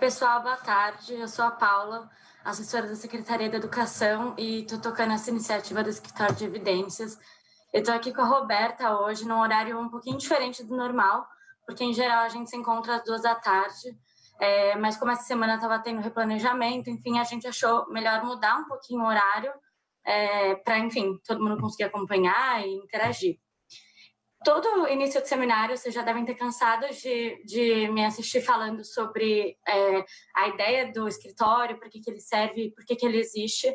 pessoal, boa tarde. Eu sou a Paula, assessora da Secretaria da Educação e estou tocando essa iniciativa do Escritório de Evidências. Eu estou aqui com a Roberta hoje, num horário um pouquinho diferente do normal, porque em geral a gente se encontra às 14h, mas como essa semana estava tendo replanejamento, enfim, a gente achou melhor mudar um pouquinho o horário para, enfim, todo mundo conseguir acompanhar e interagir. Todo início de seminário, vocês já devem ter cansado de me assistir falando sobre a ideia do escritório, para que ele serve, por que ele existe,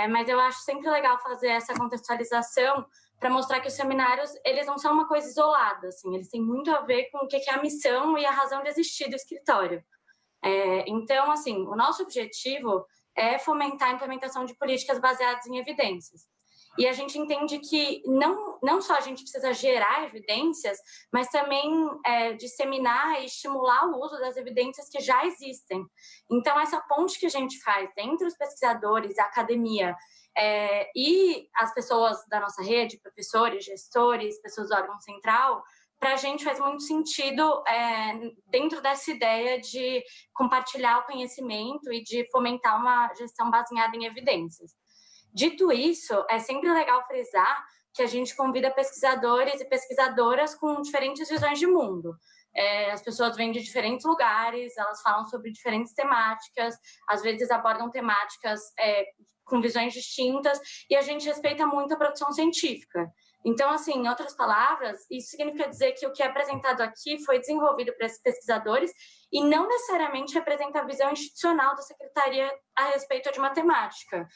mas eu acho sempre legal fazer essa contextualização para mostrar que os seminários, eles não são uma coisa isolada, assim, eles têm muito a ver com o que é a missão e a razão de existir do escritório. Então, assim, o nosso objetivo é fomentar a implementação de políticas baseadas em evidências. E a gente entende que não só a gente precisa gerar evidências, mas também disseminar e estimular o uso das evidências que já existem. Então, essa ponte que a gente faz entre os pesquisadores, a academia e as pessoas da nossa rede, professores, gestores, pessoas do órgão central, para a gente faz muito sentido dentro dessa ideia de compartilhar o conhecimento e de fomentar uma gestão baseada em evidências. Dito isso, é sempre legal frisar que a gente convida pesquisadores e pesquisadoras com diferentes visões de mundo. As pessoas vêm de diferentes lugares, elas falam sobre diferentes temáticas, às vezes abordam temáticas com visões distintas, e a gente respeita muito a produção científica. Então, assim, em outras palavras, isso significa dizer que o que é apresentado aqui foi desenvolvido por esses pesquisadores e não necessariamente representa a visão institucional da Secretaria a respeito de matemática.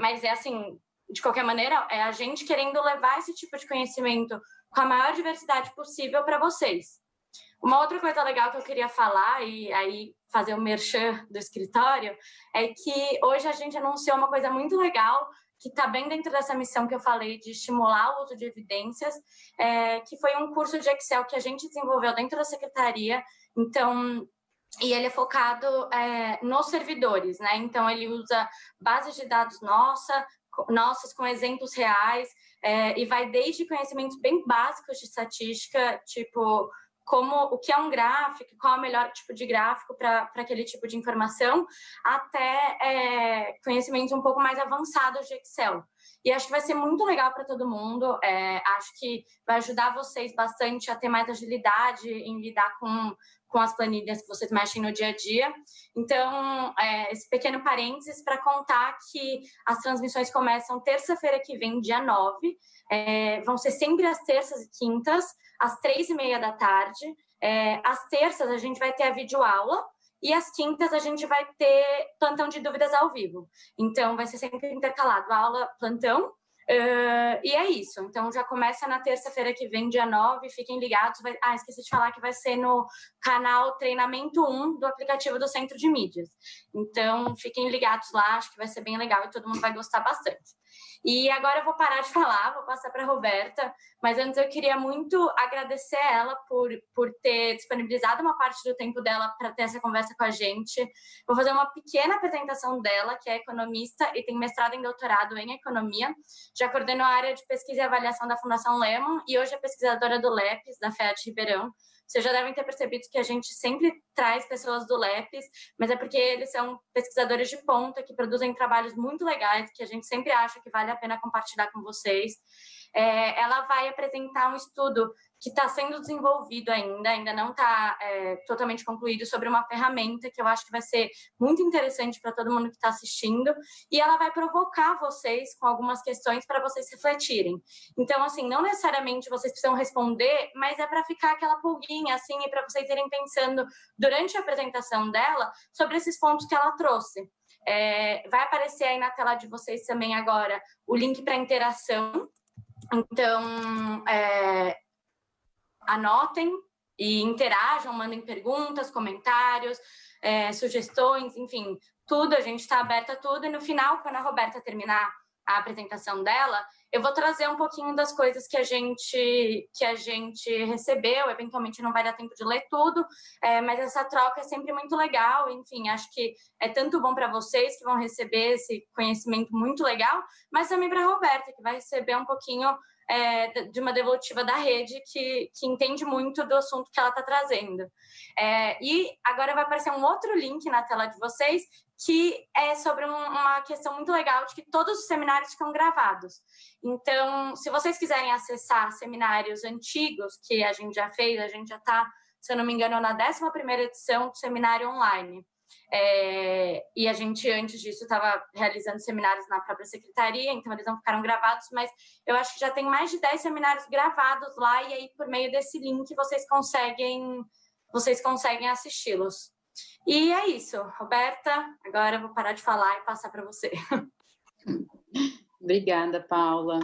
Mas assim, de qualquer maneira, é a gente querendo levar esse tipo de conhecimento com a maior diversidade possível para vocês. Uma outra coisa legal que eu queria falar, e aí fazer o merchan do escritório, é que hoje a gente anunciou uma coisa muito legal, que está bem dentro dessa missão que eu falei de estimular o uso de evidências, que foi um curso de Excel que a gente desenvolveu dentro da Secretaria. Então, e ele é focado nos servidores, né? Então, ele usa bases de dados nossas com exemplos reais, e vai desde conhecimentos bem básicos de estatística, tipo o que é um gráfico, qual é o melhor tipo de gráfico para aquele tipo de informação, até conhecimentos um pouco mais avançados de Excel. E acho que vai ser muito legal para todo mundo, acho que vai ajudar vocês bastante a ter mais agilidade em lidar com as planilhas que vocês mexem no dia a dia. Então, esse pequeno parênteses para contar que as transmissões começam terça-feira que vem, dia 9, vão ser sempre às terças e quintas, às 3h30 da tarde. Às terças a gente vai ter a videoaula e às quintas a gente vai ter plantão de dúvidas ao vivo. Então, vai ser sempre intercalado aula, plantão. E é isso. Então, já começa na terça-feira que vem, dia 9. Fiquem ligados. Esqueci de falar que vai ser no canal Treinamento 1 do aplicativo do Centro de Mídias. Então, fiquem ligados lá. Acho que vai ser bem legal e todo mundo vai gostar bastante. E agora eu vou parar de falar, vou passar para a Roberta, mas antes eu queria muito agradecer ela por ter disponibilizado uma parte do tempo dela para ter essa conversa com a gente. Vou fazer uma pequena apresentação dela, que é economista e tem mestrado e doutorado em economia. Já coordenou a área de pesquisa e avaliação da Fundação Lehman e hoje é pesquisadora do LEPES, da FEAD Ribeirão. Vocês já devem ter percebido que a gente sempre traz pessoas do LEPES, mas é porque eles são pesquisadores de ponta que produzem trabalhos muito legais, que a gente sempre acha que vale a pena compartilhar com vocês. Ela vai apresentar um estudo que está sendo desenvolvido ainda não está totalmente concluído, sobre uma ferramenta que eu acho que vai ser muito interessante para todo mundo que está assistindo, e ela vai provocar vocês com algumas questões para vocês refletirem. Então, assim, não necessariamente vocês precisam responder, mas é para ficar aquela pulguinha, assim, e para vocês irem pensando durante a apresentação dela sobre esses pontos que ela trouxe. Vai aparecer aí na tela de vocês também agora o link para interação. Então, anotem e interajam, mandem perguntas, comentários, sugestões, enfim, tudo, a gente está aberta a tudo. E no final, quando a Roberta terminar a apresentação dela, eu vou trazer um pouquinho das coisas que a gente recebeu. Eventualmente não vai dar tempo de ler tudo, mas essa troca é sempre muito legal. Enfim, acho que é tanto bom para vocês que vão receber esse conhecimento muito legal, mas também para a Roberta, que vai receber um pouquinho de uma devolutiva da rede que entende muito do assunto que ela está trazendo. E agora vai aparecer um outro link na tela de vocês, que é sobre uma questão muito legal de que todos os seminários ficam gravados. Então, se vocês quiserem acessar seminários antigos que a gente já fez, a gente já está, se eu não me engano, na 11ª edição do seminário online. E a gente, antes disso, estava realizando seminários na própria secretaria, então eles não ficaram gravados, mas eu acho que já tem mais de 10 seminários gravados lá, e aí, por meio desse link, vocês conseguem assisti-los. E é isso, Roberta, agora eu vou parar de falar e passar para você. Obrigada, Paula.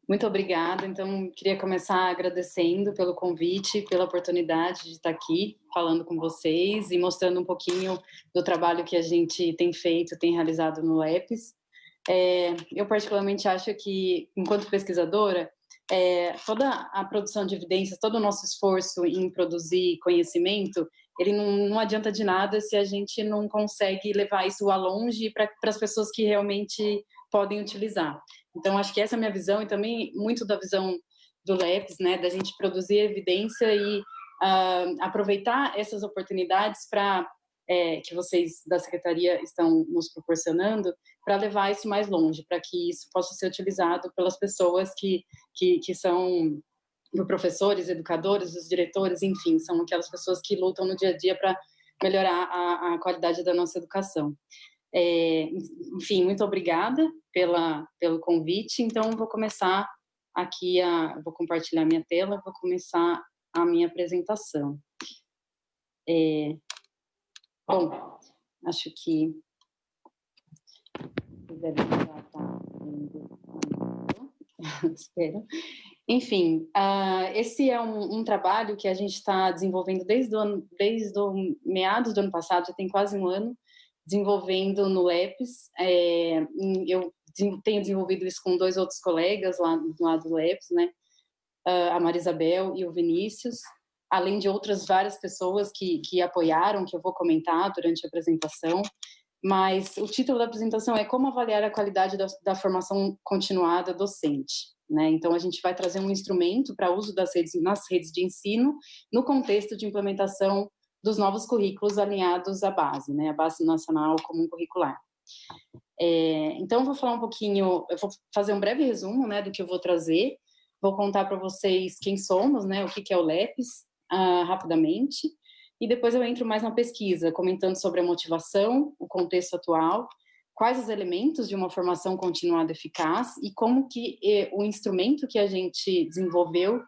Muito obrigada. Então, queria começar agradecendo pelo convite, pela oportunidade de estar aqui falando com vocês e mostrando um pouquinho do trabalho que a gente tem feito, tem realizado no LEPS. Eu particularmente acho que, enquanto pesquisadora, toda a produção de evidências, todo o nosso esforço em produzir conhecimento, ele não adianta de nada se a gente não consegue levar isso a longe para as pessoas que realmente podem utilizar. Então, acho que essa é a minha visão e também muito da visão do LEPS, né, da gente produzir evidência e aproveitar essas oportunidades que vocês da Secretaria estão nos proporcionando para levar isso mais longe, para que isso possa ser utilizado pelas pessoas que são professores, educadores, os diretores, enfim, são aquelas pessoas que lutam no dia a dia para melhorar a qualidade da nossa educação. Enfim, muito obrigada pelo convite. Então, vou começar aqui, vou compartilhar minha tela, vou começar a minha apresentação. Bom, acho que deve já estar vendo. Espero. Enfim, esse é um trabalho que a gente está desenvolvendo desde o meados do ano passado, já tem quase um ano, desenvolvendo no LEPS. Eu tenho desenvolvido isso com 2 outros colegas lá do LEPS, né? A Marisabel e o Vinícius, além de outras várias pessoas que apoiaram, que eu vou comentar durante a apresentação. Mas o título da apresentação é Como avaliar a qualidade da formação continuada docente. Né? Então, a gente vai trazer um instrumento para uso nas redes de ensino no contexto de implementação dos novos currículos alinhados à base, né? A Base Nacional Comum Curricular. Então, eu vou falar um pouquinho, eu vou fazer um breve resumo, né, do que eu vou trazer, vou contar para vocês quem somos, né, o que é o LEPS, rapidamente, e depois eu entro mais na pesquisa, comentando sobre a motivação, o contexto atual, quais os elementos de uma formação continuada eficaz e como que o instrumento que a gente desenvolveu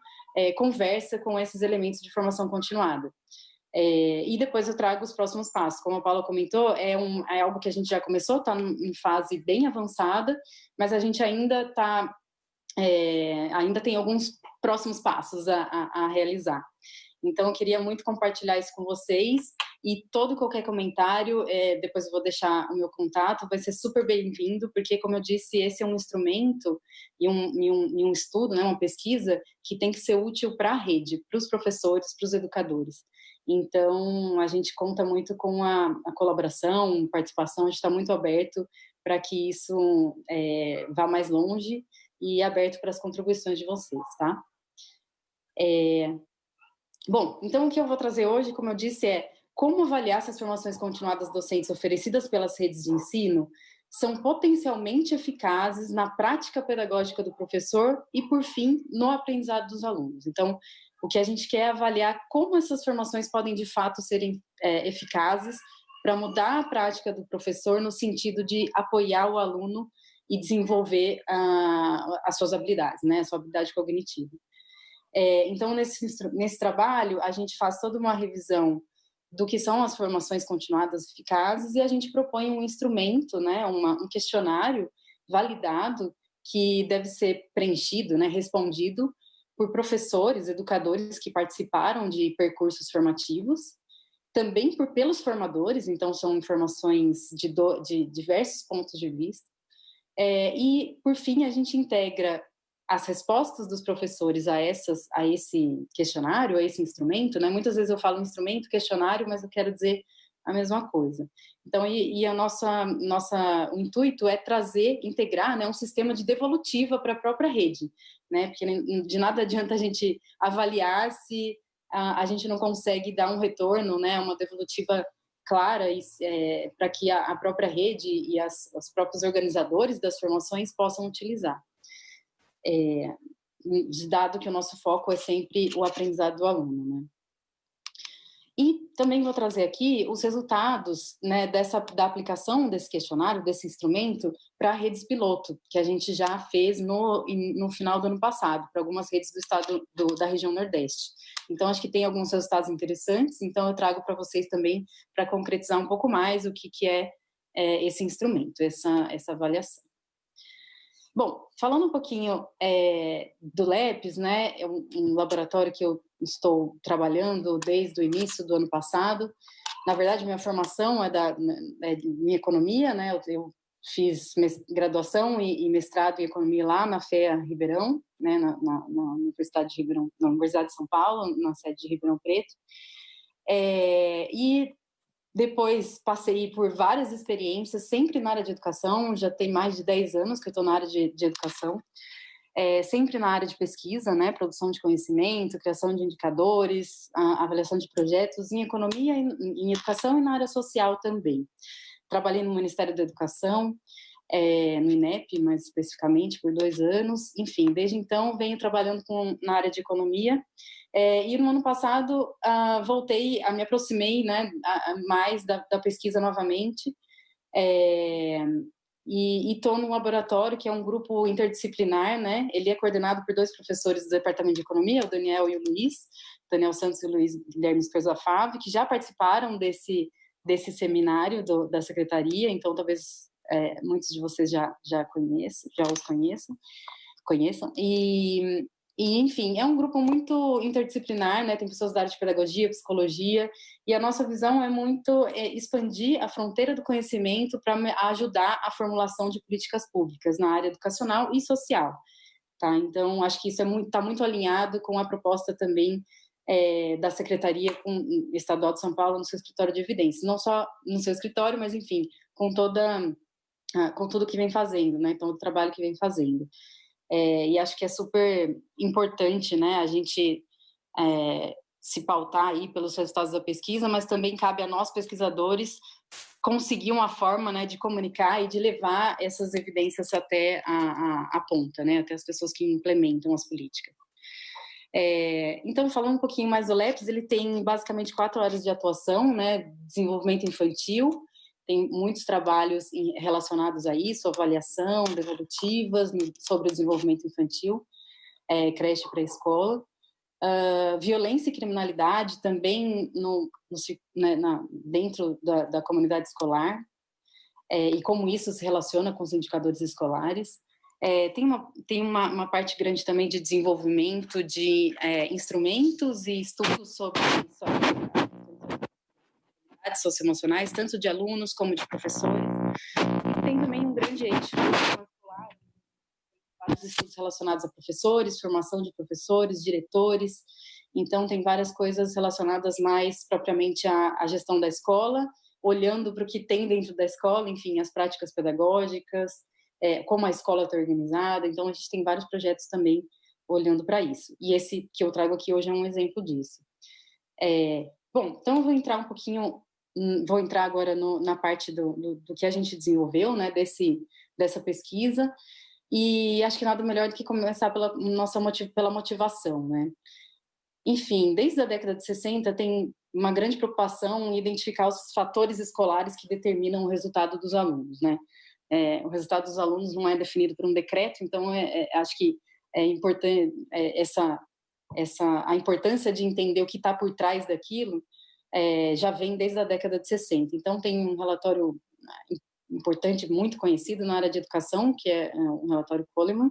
conversa com esses elementos de formação continuada. E depois eu trago os próximos passos. Como a Paula comentou, é algo que a gente já começou, está em fase bem avançada, mas a gente ainda tem alguns próximos passos a realizar. Então, eu queria muito compartilhar isso com vocês e qualquer comentário, depois eu vou deixar o meu contato, vai ser super bem-vindo, porque, como eu disse, esse é um instrumento e um estudo, né, uma pesquisa que tem que ser útil para a rede, para os professores, para os educadores. Então, a gente conta muito com a colaboração, participação, a gente está muito aberto para que isso vá mais longe e aberto para as contribuições de vocês, tá? Bom, então o que eu vou trazer hoje, como eu disse, é como avaliar se as formações continuadas docentes oferecidas pelas redes de ensino são potencialmente eficazes na prática pedagógica do professor e, por fim, no aprendizado dos alunos. Então, o que a gente quer é avaliar como essas formações podem, de fato, serem eficazes para mudar a prática do professor no sentido de apoiar o aluno e desenvolver as suas habilidades, né, a sua habilidade cognitiva. Então, nesse trabalho, a gente faz toda uma revisão do que são as formações continuadas eficazes e a gente propõe um instrumento, né, um questionário validado que deve ser preenchido, né, respondido por professores, educadores que participaram de percursos formativos, também pelos formadores, então são informações de diversos pontos de vista. E, por fim, a gente integra as respostas dos professores a esse questionário, a esse instrumento, né? Muitas vezes eu falo instrumento, questionário, mas eu quero dizer a mesma coisa. Então, o intuito é integrar, né, um sistema de devolutiva para a própria rede, né? Porque de nada adianta a gente avaliar se a gente não consegue dar um retorno, né? Uma devolutiva clara para que a própria rede e os próprios organizadores das formações possam utilizar. Dado que o nosso foco é sempre o aprendizado do aluno, né? E também vou trazer aqui os resultados, né, da aplicação desse questionário, desse instrumento, para redes piloto, que a gente já fez no final do ano passado, para algumas redes do estado da região Nordeste. Então, acho que tem alguns resultados interessantes, então eu trago para vocês também, para concretizar um pouco mais o que é esse instrumento, essa avaliação. Bom, falando um pouquinho do LEPS, né, é um laboratório que eu estou trabalhando desde o início do ano passado. Na verdade, minha formação é em economia, né, eu fiz graduação e mestrado em economia lá na FEA Ribeirão, né, na Universidade de Ribeirão, na Universidade de São Paulo, na sede de Ribeirão Preto. E depois passei por várias experiências, sempre na área de educação, já tem mais de 10 anos que eu estou na área de educação, sempre na área de pesquisa, né, produção de conhecimento, criação de indicadores, avaliação de projetos em economia, em educação e na área social também. Trabalhei no Ministério da Educação, no INEP, mais especificamente, por 2 anos. Enfim, desde então venho trabalhando na área de economia. E no ano passado me aproximei, né, mais da pesquisa novamente. E estou no laboratório, que é um grupo interdisciplinar, né? Ele é coordenado por 2 professores do Departamento de Economia, o Daniel e o Luiz, Daniel Santos e o Luiz Guilherme Espeso Fávio, que já participaram desse seminário da Secretaria, então talvez muitos de vocês já os conheçam. E, enfim, é um grupo muito interdisciplinar, né? Tem pessoas da área de pedagogia, psicologia, e a nossa visão é muito expandir a fronteira do conhecimento para ajudar a formulação de políticas públicas na área educacional e social, tá? Então, acho que isso está muito alinhado com a proposta também da Secretaria Estadual de São Paulo no seu escritório de evidências, não só no seu escritório, mas, enfim, com tudo que vem fazendo, né? Então, o trabalho que vem fazendo. E acho que é super importante, né, a gente se pautar aí pelos resultados da pesquisa, mas também cabe a nós, pesquisadores, conseguir uma forma, né, de comunicar e de levar essas evidências até a ponta, né, até as pessoas que implementam as políticas. Então, falando um pouquinho mais do LEPS, ele tem basicamente 4 áreas de atuação, né, desenvolvimento infantil, tem muitos trabalhos relacionados a isso, avaliação, devolutivas sobre o desenvolvimento infantil, creche para escola. Violência e criminalidade também dentro da comunidade escolar, e como isso se relaciona com os indicadores escolares. Tem uma parte grande também de desenvolvimento de instrumentos e estudos sobre socioemocionais, tanto de alunos como de professores. E tem também um grande eixo escolar, vários estudos relacionados a professores, formação de professores, diretores. Então, tem várias coisas relacionadas mais propriamente à gestão da escola, olhando para o que tem dentro da escola, enfim, as práticas pedagógicas, como a escola está organizada. Então, a gente tem vários projetos também olhando para isso. E esse que eu trago aqui hoje é um exemplo disso. Bom, então eu vou entrar agora na parte do que a gente desenvolveu, né, dessa pesquisa, e acho que nada melhor do que começar pela motivação, né. Enfim, desde a década de 60 tem uma grande preocupação em identificar os fatores escolares que determinam o resultado dos alunos, né. O resultado dos alunos não é definido por um decreto, então acho que é importante a importância de entender o que está por trás daquilo, já vem desde a década de 60. Então, tem um relatório importante, muito conhecido na área de educação, que é um relatório Coleman,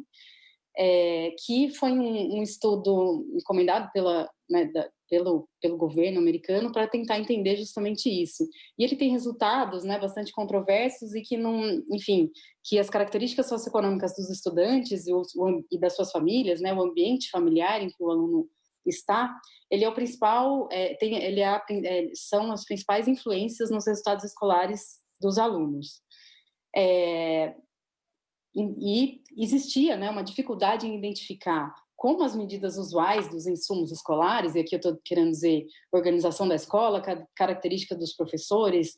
que foi um estudo encomendado pelo governo americano para tentar entender justamente isso. E ele tem resultados, né, bastante controversos e que que as características socioeconômicas dos estudantes e das suas famílias, né, o ambiente familiar em que o aluno está, ele é o principal, são as principais influências nos resultados escolares dos alunos. e existia, né, uma dificuldade em identificar como as medidas usuais dos insumos escolares, e aqui eu estou querendo dizer organização da escola, característica dos professores,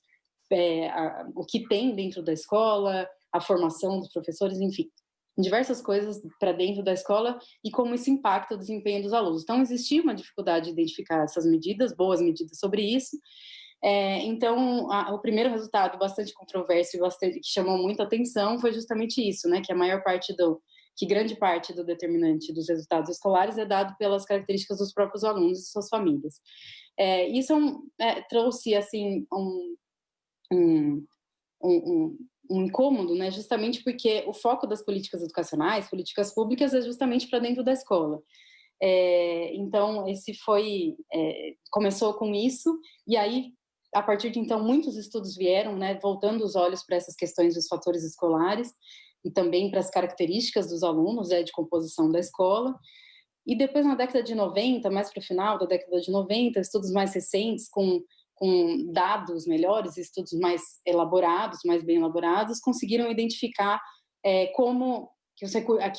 o que tem dentro da escola, a formação dos professores, enfim, diversas coisas para dentro da escola e como isso impacta o desempenho dos alunos. Então, existia uma dificuldade de identificar essas medidas, boas medidas sobre isso. Então, o primeiro resultado bastante controverso e bastante, que chamou muita atenção foi justamente isso, né, que grande parte do determinante dos resultados escolares é dado pelas características dos próprios alunos e suas famílias. Isso trouxe, assim, um incômodo, né, justamente porque o foco das políticas educacionais, políticas públicas, é justamente para dentro da escola. Então, começou com isso, e aí, a partir de então, muitos estudos vieram, né, voltando os olhos para essas questões dos fatores escolares, e também para as características dos alunos, de composição da escola. E depois, na década de 90, mais para o final da década de 90, estudos mais recentes, com dados melhores, estudos mais elaborados, mais bem elaborados, conseguiram identificar como que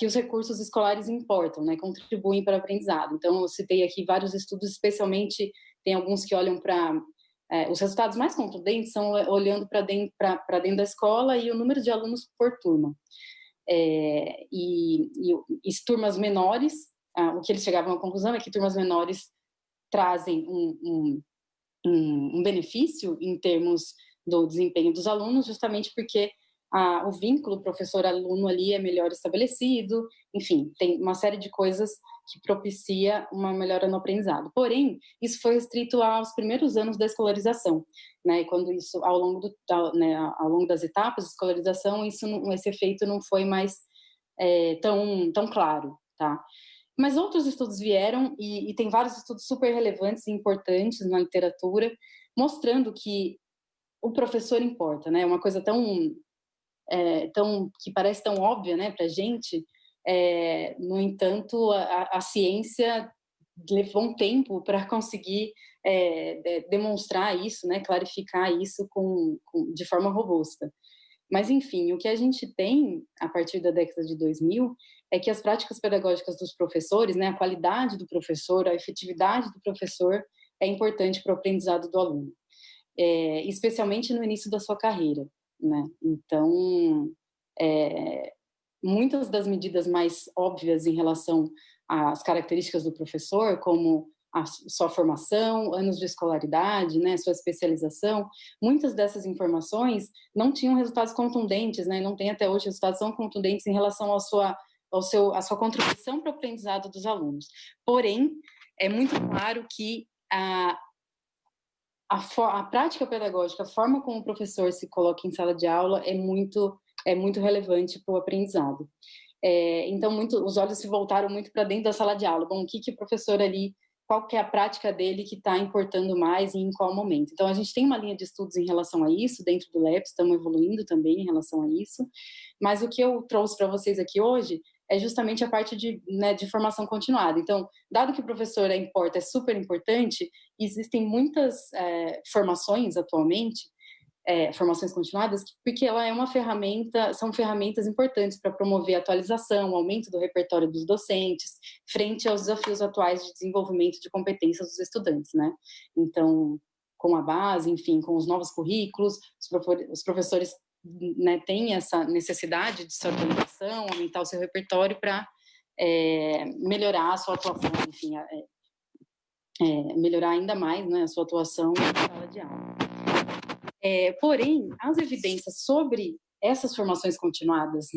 os recursos escolares importam, né, contribuem para o aprendizado. Então, eu citei aqui vários estudos, especialmente, tem alguns que olham para os resultados mais contundentes são olhando para dentro da escola e o número de alunos por turma. E turmas menores, o que eles chegavam à conclusão é que turmas menores trazem um benefício em termos do desempenho dos alunos, justamente porque o vínculo professor-aluno ali é melhor estabelecido, enfim, tem uma série de coisas que propicia uma melhora no aprendizado. Porém, isso foi restrito aos primeiros anos da escolarização, né? E quando isso, ao longo das etapas de escolarização, esse efeito não foi mais tão claro, tá? Mas outros estudos vieram, e tem vários estudos super relevantes e importantes na literatura, mostrando que o professor importa, né? Uma coisa que parece tão óbvia, né, para a gente. No entanto, a ciência levou um tempo para conseguir demonstrar isso, né, clarificar isso de forma robusta. Mas, enfim, o que a gente tem a partir da década de 2000 é que as práticas pedagógicas dos professores, né, a qualidade do professor, a efetividade do professor é importante para o aprendizado do aluno, especialmente no início da sua carreira, né? Então, muitas das medidas mais óbvias em relação às características do professor, como a sua formação, anos de escolaridade, né, sua especialização, muitas dessas informações não tinham resultados contundentes, né, não tem até hoje resultados tão contundentes em relação à sua contribuição para o aprendizado dos alunos. Porém, é muito claro que a prática pedagógica, a forma como o professor se coloca em sala de aula é muito relevante para o aprendizado. Então, os olhos se voltaram muito para dentro da sala de aula. Bom, o que o professor ali, qual que é a prática dele que está importando mais e em qual momento? Então, a gente tem uma linha de estudos em relação a isso, dentro do LEPS, estamos evoluindo também em relação a isso, mas o que eu trouxe para vocês aqui hoje é justamente a parte de formação continuada. Então, dado que o professor é super importante, existem muitas formações atualmente, formações continuadas, porque ela é uma são ferramentas importantes para promover a atualização, o aumento do repertório dos docentes, frente aos desafios atuais de desenvolvimento de competências dos estudantes, né? Então, com a base, enfim, com os novos currículos, os professores, né, têm essa necessidade de sua atualização, aumentar o seu repertório para melhorar a sua atuação, enfim, melhorar ainda mais, né, a sua atuação na sala de aula. Porém, as evidências sobre essas formações continuadas,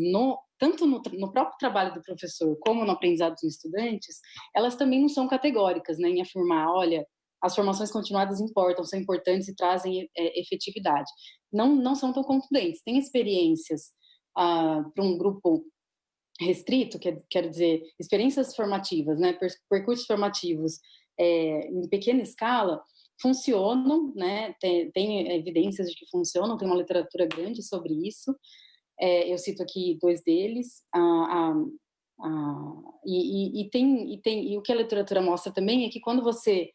tanto no próprio trabalho do professor como no aprendizado dos estudantes, elas também não são categóricas, né, em afirmar, olha, as formações continuadas importam, são importantes e trazem efetividade. Não são tão contundentes. Tem experiências para um grupo restrito, quero dizer, experiências formativas, né, percursos formativos em pequena escala, funcionam, né, tem evidências de que funcionam, tem uma literatura grande sobre isso. Eu cito aqui 2 deles, e o que a literatura mostra também é que quando você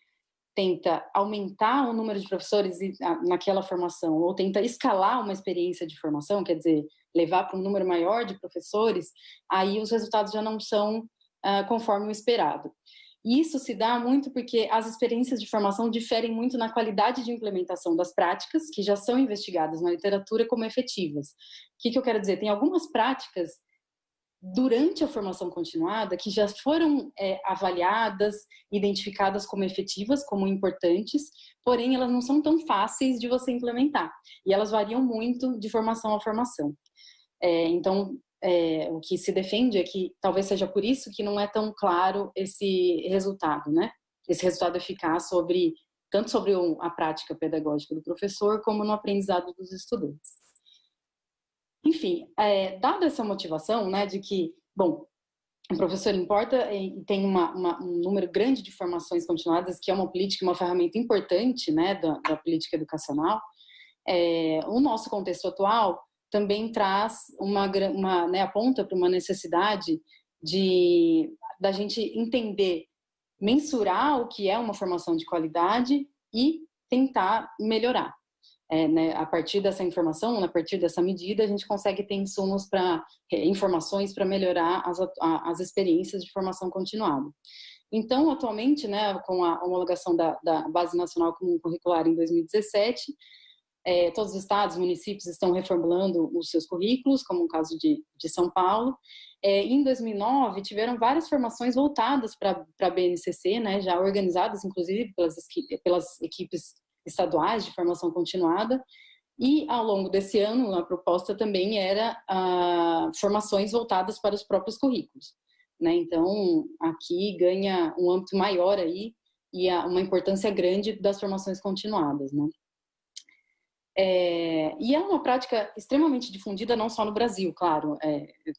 tenta aumentar o número de professores naquela formação, ou tenta escalar uma experiência de formação, quer dizer, levar para um número maior de professores, aí os resultados já não são conforme o esperado. E isso se dá muito porque as experiências de formação diferem muito na qualidade de implementação das práticas, que já são investigadas na literatura como efetivas. O que eu quero dizer? Tem algumas práticas durante a formação continuada que já foram avaliadas, identificadas como efetivas, como importantes, porém elas não são tão fáceis de você implementar. E elas variam muito de formação a formação. Então, o que se defende é que talvez seja por isso que não é tão claro esse resultado, né? Esse resultado eficaz tanto sobre a prática pedagógica do professor, como no aprendizado dos estudantes. Enfim, dada essa motivação, né, de que, bom, o professor importa e tem um número grande de formações continuadas, que é uma política, uma ferramenta importante, né, da política educacional, o nosso contexto atual também traz né, aponta para uma necessidade da gente entender, mensurar o que é uma formação de qualidade e tentar melhorar. Né, a partir dessa informação, a partir dessa medida, a gente consegue ter insumos informações para melhorar as experiências de formação continuada. Então, atualmente, né, com a homologação da Base Nacional Comum Curricular em 2017, todos os estados, municípios estão reformulando os seus currículos, como o caso de São Paulo. Em 2009, tiveram várias formações voltadas para a BNCC, né, já organizadas, inclusive, pelas equipes estaduais de formação continuada, e ao longo desse ano a proposta também era formações voltadas para os próprios currículos, né? Então aqui ganha um âmbito maior aí e uma importância grande das formações continuadas, né? E é uma prática extremamente difundida não só no Brasil, claro,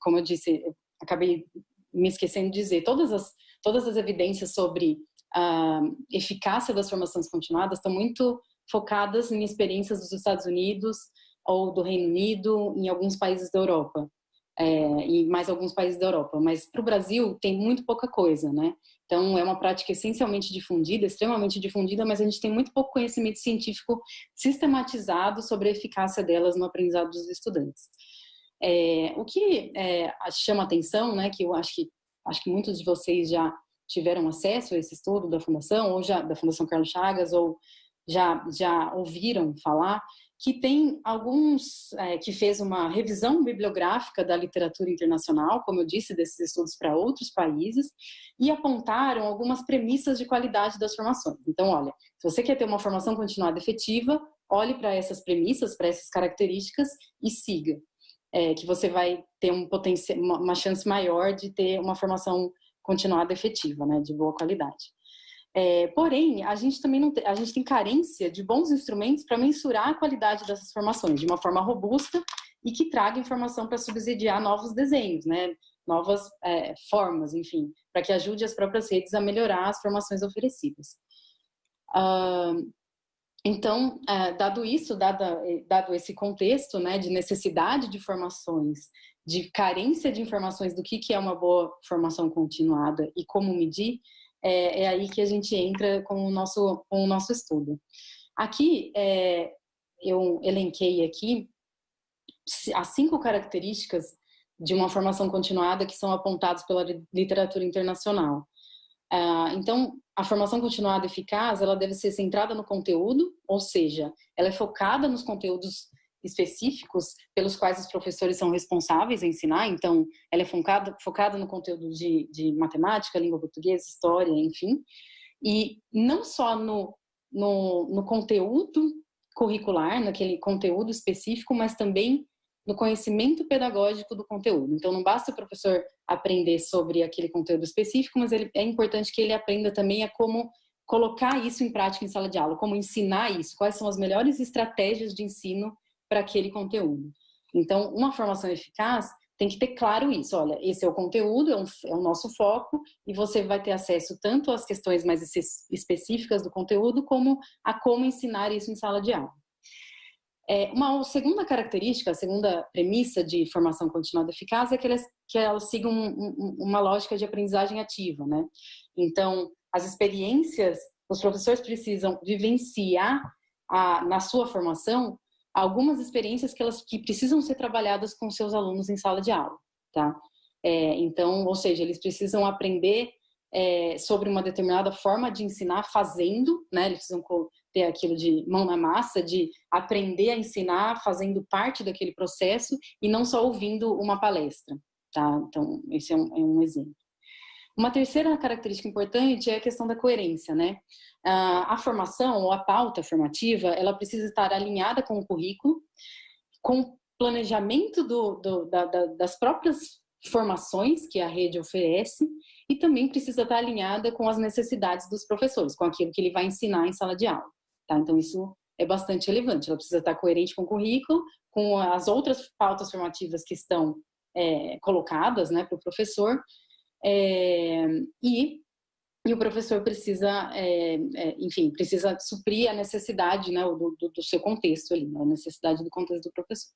como eu disse, eu acabei me esquecendo de dizer, todas as evidências sobre a eficácia das formações continuadas estão muito focadas em experiências dos Estados Unidos ou do Reino Unido, em alguns países da Europa, e mais alguns países da Europa. Mas para o Brasil tem muito pouca coisa, né? Então é uma prática essencialmente difundida, extremamente difundida, mas a gente tem muito pouco conhecimento científico sistematizado sobre a eficácia delas no aprendizado dos estudantes. O que chama atenção, né, que eu acho que muitos de vocês já tiveram acesso a esse estudo da Fundação, ou já da Fundação Carlos Chagas, ou já ouviram falar, que tem alguns que fez uma revisão bibliográfica da literatura internacional, como eu disse, desses estudos para outros países, e apontaram algumas premissas de qualidade das formações. Então, olha, se você quer ter uma formação continuada efetiva, olhe para essas premissas, para essas características e siga, que você vai ter uma chance maior de ter uma formação continuada efetiva, né, de boa qualidade. Porém, a gente também a gente tem carência de bons instrumentos para mensurar a qualidade dessas formações de uma forma robusta e que traga informação para subsidiar novos desenhos, né, novas formas, enfim, para que ajude as próprias redes a melhorar as formações oferecidas. Então, dado isso, dado esse contexto, né, de necessidade de formações, de carência de informações do que é uma boa formação continuada e como medir, é aí que a gente entra com o nosso estudo. Aqui, eu elenquei aqui as 5 características de uma formação continuada que são apontadas pela literatura internacional. Então, a formação continuada eficaz, ela deve ser centrada no conteúdo, ou seja, ela é focada nos conteúdos específicos pelos quais os professores são responsáveis a ensinar. Então, ela é focada no conteúdo de matemática, língua portuguesa, história, enfim. E não só no conteúdo curricular, naquele conteúdo específico, mas também no conhecimento pedagógico do conteúdo. Então, não basta o professor aprender sobre aquele conteúdo específico, mas é importante que ele aprenda também a como colocar isso em prática em sala de aula, como ensinar isso, quais são as melhores estratégias de ensino para aquele conteúdo. Então, uma formação eficaz tem que ter claro isso. Olha, esse é o conteúdo, é o nosso foco, e você vai ter acesso tanto às questões mais específicas do conteúdo, como a como ensinar isso em sala de aula. Uma segunda característica, a segunda premissa de formação continuada eficaz é que elas sigam uma lógica de aprendizagem ativa, né? Então, as experiências, os professores precisam vivenciar na sua formação algumas experiências que precisam ser trabalhadas com seus alunos em sala de aula, tá? Então, ou seja, eles precisam aprender sobre uma determinada forma de ensinar fazendo, né? Eles precisam ter aquilo de mão na massa, de aprender a ensinar fazendo parte daquele processo e não só ouvindo uma palestra, tá? Então, esse é um exemplo. Uma terceira característica importante é a questão da coerência, né? A formação ou a pauta formativa, ela precisa estar alinhada com o currículo, com o planejamento das próprias formações que a rede oferece e também precisa estar alinhada com as necessidades dos professores, com aquilo que ele vai ensinar em sala de aula, tá? Então, isso é bastante relevante. Ela precisa estar coerente com o currículo, com as outras pautas formativas que estão colocadas, né, para o professor, e o professor precisa, enfim, precisa suprir a necessidade, né, do seu contexto ali, né, a necessidade do contexto do professor.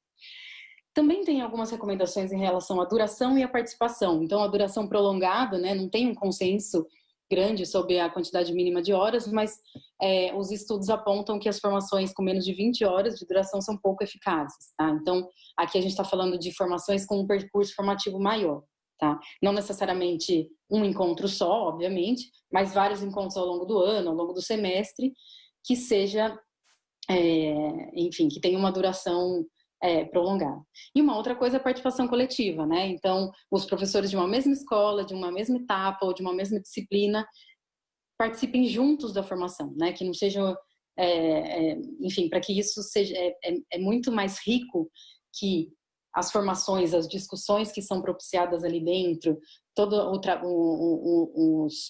Também tem algumas recomendações em relação à duração e à participação. Então, a duração prolongada, né, não tem um consenso grande sobre a quantidade mínima de horas, mas os estudos apontam que as formações com menos de 20 horas de duração são pouco eficazes, tá? Então, aqui a gente está falando de formações com um percurso formativo maior, tá? Não necessariamente um encontro só, obviamente, mas vários encontros ao longo do ano, ao longo do semestre, que seja, enfim, que tenha uma duração prolongada. E uma outra coisa é a participação coletiva, né? Então, os professores de uma mesma escola, de uma mesma etapa ou de uma mesma disciplina participem juntos da formação, né? Que não sejam, enfim, para que isso seja muito mais rico que as formações, as discussões que são propiciadas ali dentro,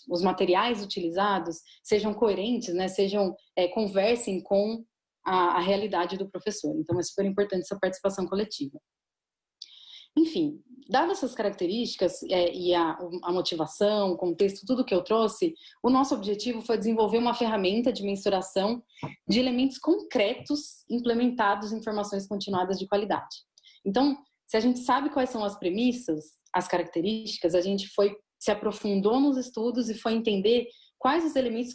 os materiais utilizados sejam coerentes, né? Conversem com a realidade do professor. Então, é super importante essa participação coletiva. Enfim, dadas essas características e a motivação, o contexto, tudo que eu trouxe, o nosso objetivo foi desenvolver uma ferramenta de mensuração de elementos concretos implementados em formações continuadas de qualidade. Então, se a gente sabe quais são as premissas, as características, a gente se aprofundou nos estudos e foi entender quais os elementos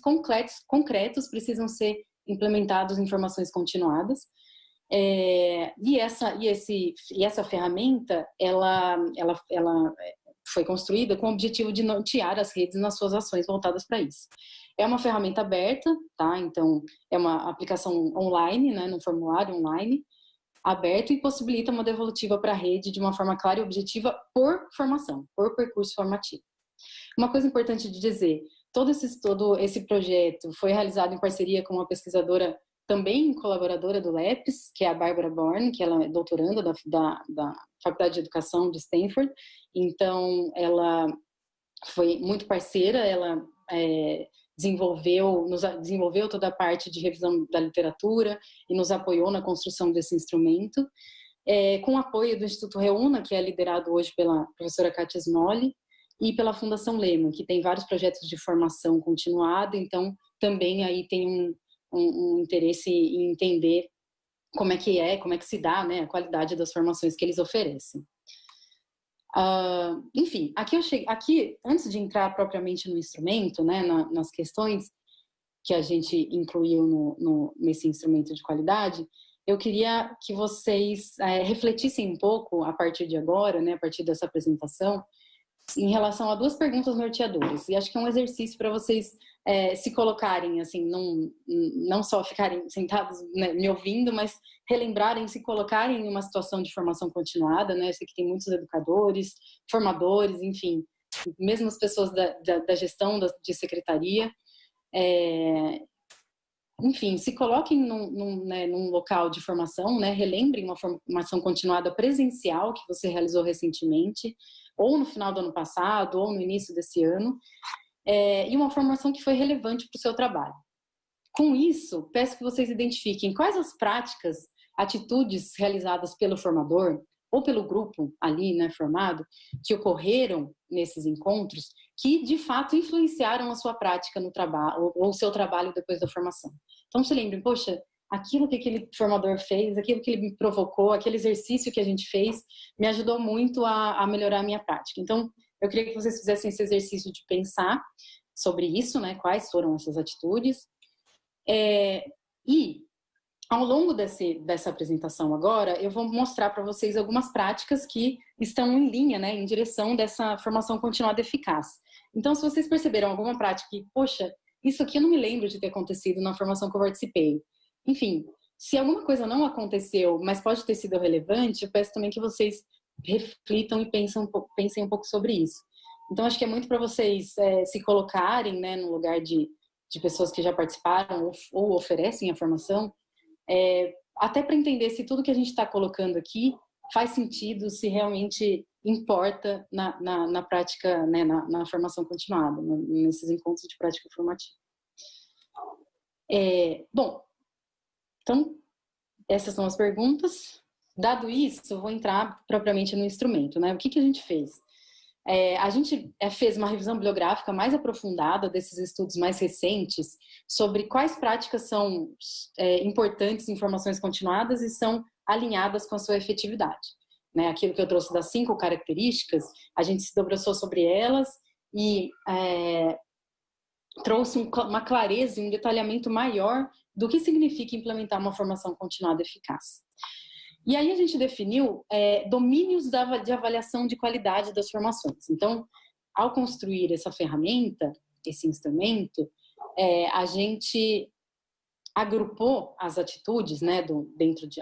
concretos precisam ser implementados em formações continuadas. E essa ferramenta, ela foi construída com o objetivo de nortear as redes nas suas ações voltadas para isso. É uma ferramenta aberta, tá? Então, é uma aplicação online, né, num formulário online, aberto, e possibilita uma devolutiva para a rede de uma forma clara e objetiva por formação, por percurso formativo. Uma coisa importante de dizer, todo esse projeto foi realizado em parceria com uma pesquisadora também colaboradora do LEPS, que é a Bárbara Born, que ela é doutoranda da Faculdade de Educação de Stanford. Então, ela foi muito parceira, ela desenvolveu toda a parte de revisão da literatura e nos apoiou na construção desse instrumento, com o apoio do Instituto Reúna, que é liderado hoje pela professora Kátia Smolli, e pela Fundação Lehman, que tem vários projetos de formação continuada. Então, também aí tem um interesse em entender como é que se dá, né, a qualidade das formações que eles oferecem. Enfim, aqui, antes de entrar propriamente no instrumento, né, nas questões que a gente incluiu nesse instrumento de qualidade, eu queria que vocês refletissem um pouco, a partir de agora, né, a partir dessa apresentação, em relação a duas perguntas norteadoras. E acho que é um exercício para vocês se colocarem, assim, não só ficarem sentados, né, me ouvindo, mas relembrarem, se colocarem em uma situação de formação continuada, né? Eu sei que tem muitos educadores, formadores, enfim, mesmo as pessoas da gestão de secretaria. Enfim, se coloquem num local de formação, né? Relembrem uma formação continuada presencial que você realizou recentemente, ou no final do ano passado, ou no início desse ano, e uma formação que foi relevante para o seu trabalho. Com isso, peço que vocês identifiquem quais as práticas, atitudes realizadas pelo formador ou pelo grupo ali, né, formado, que ocorreram nesses encontros, que de fato influenciaram a sua prática no trabalho, ou o seu trabalho depois da formação. Então, se lembrem, poxa, aquilo que aquele formador fez, aquilo que ele me provocou, aquele exercício que a gente fez, me ajudou muito a melhorar a minha prática. Então, eu queria que vocês fizessem esse exercício de pensar sobre isso, né? Quais foram essas atitudes. E ao longo dessa apresentação agora, eu vou mostrar para vocês algumas práticas que estão em linha, né, em direção dessa formação continuada eficaz. Então, se vocês perceberam alguma prática que, poxa, isso aqui eu não me lembro de ter acontecido na formação que eu participei. Enfim, se alguma coisa não aconteceu, mas pode ter sido relevante, eu peço também que vocês reflitam e pensem um pouco sobre isso. Então, acho que é muito para vocês se colocarem, né, no lugar de pessoas que já participaram ou oferecem a formação, até para entender se tudo que a gente está colocando aqui faz sentido, se realmente importa na prática, né, na formação continuada, nesses encontros de prática formativa. Bom, então, essas são as perguntas. Dado isso, eu vou entrar propriamente no instrumento, né? O que a gente fez? A gente fez uma revisão bibliográfica mais aprofundada desses estudos mais recentes sobre quais práticas são importantes em formações continuadas e são alinhadas com a sua efetividade. Né? Aquilo que eu trouxe das 5 características, a gente se debruçou sobre elas e trouxe uma clareza e um detalhamento maior do que significa implementar uma formação continuada eficaz. E aí a gente definiu domínios de avaliação de qualidade das formações. Então, ao construir essa ferramenta, esse instrumento, a gente agrupou as atitudes, né,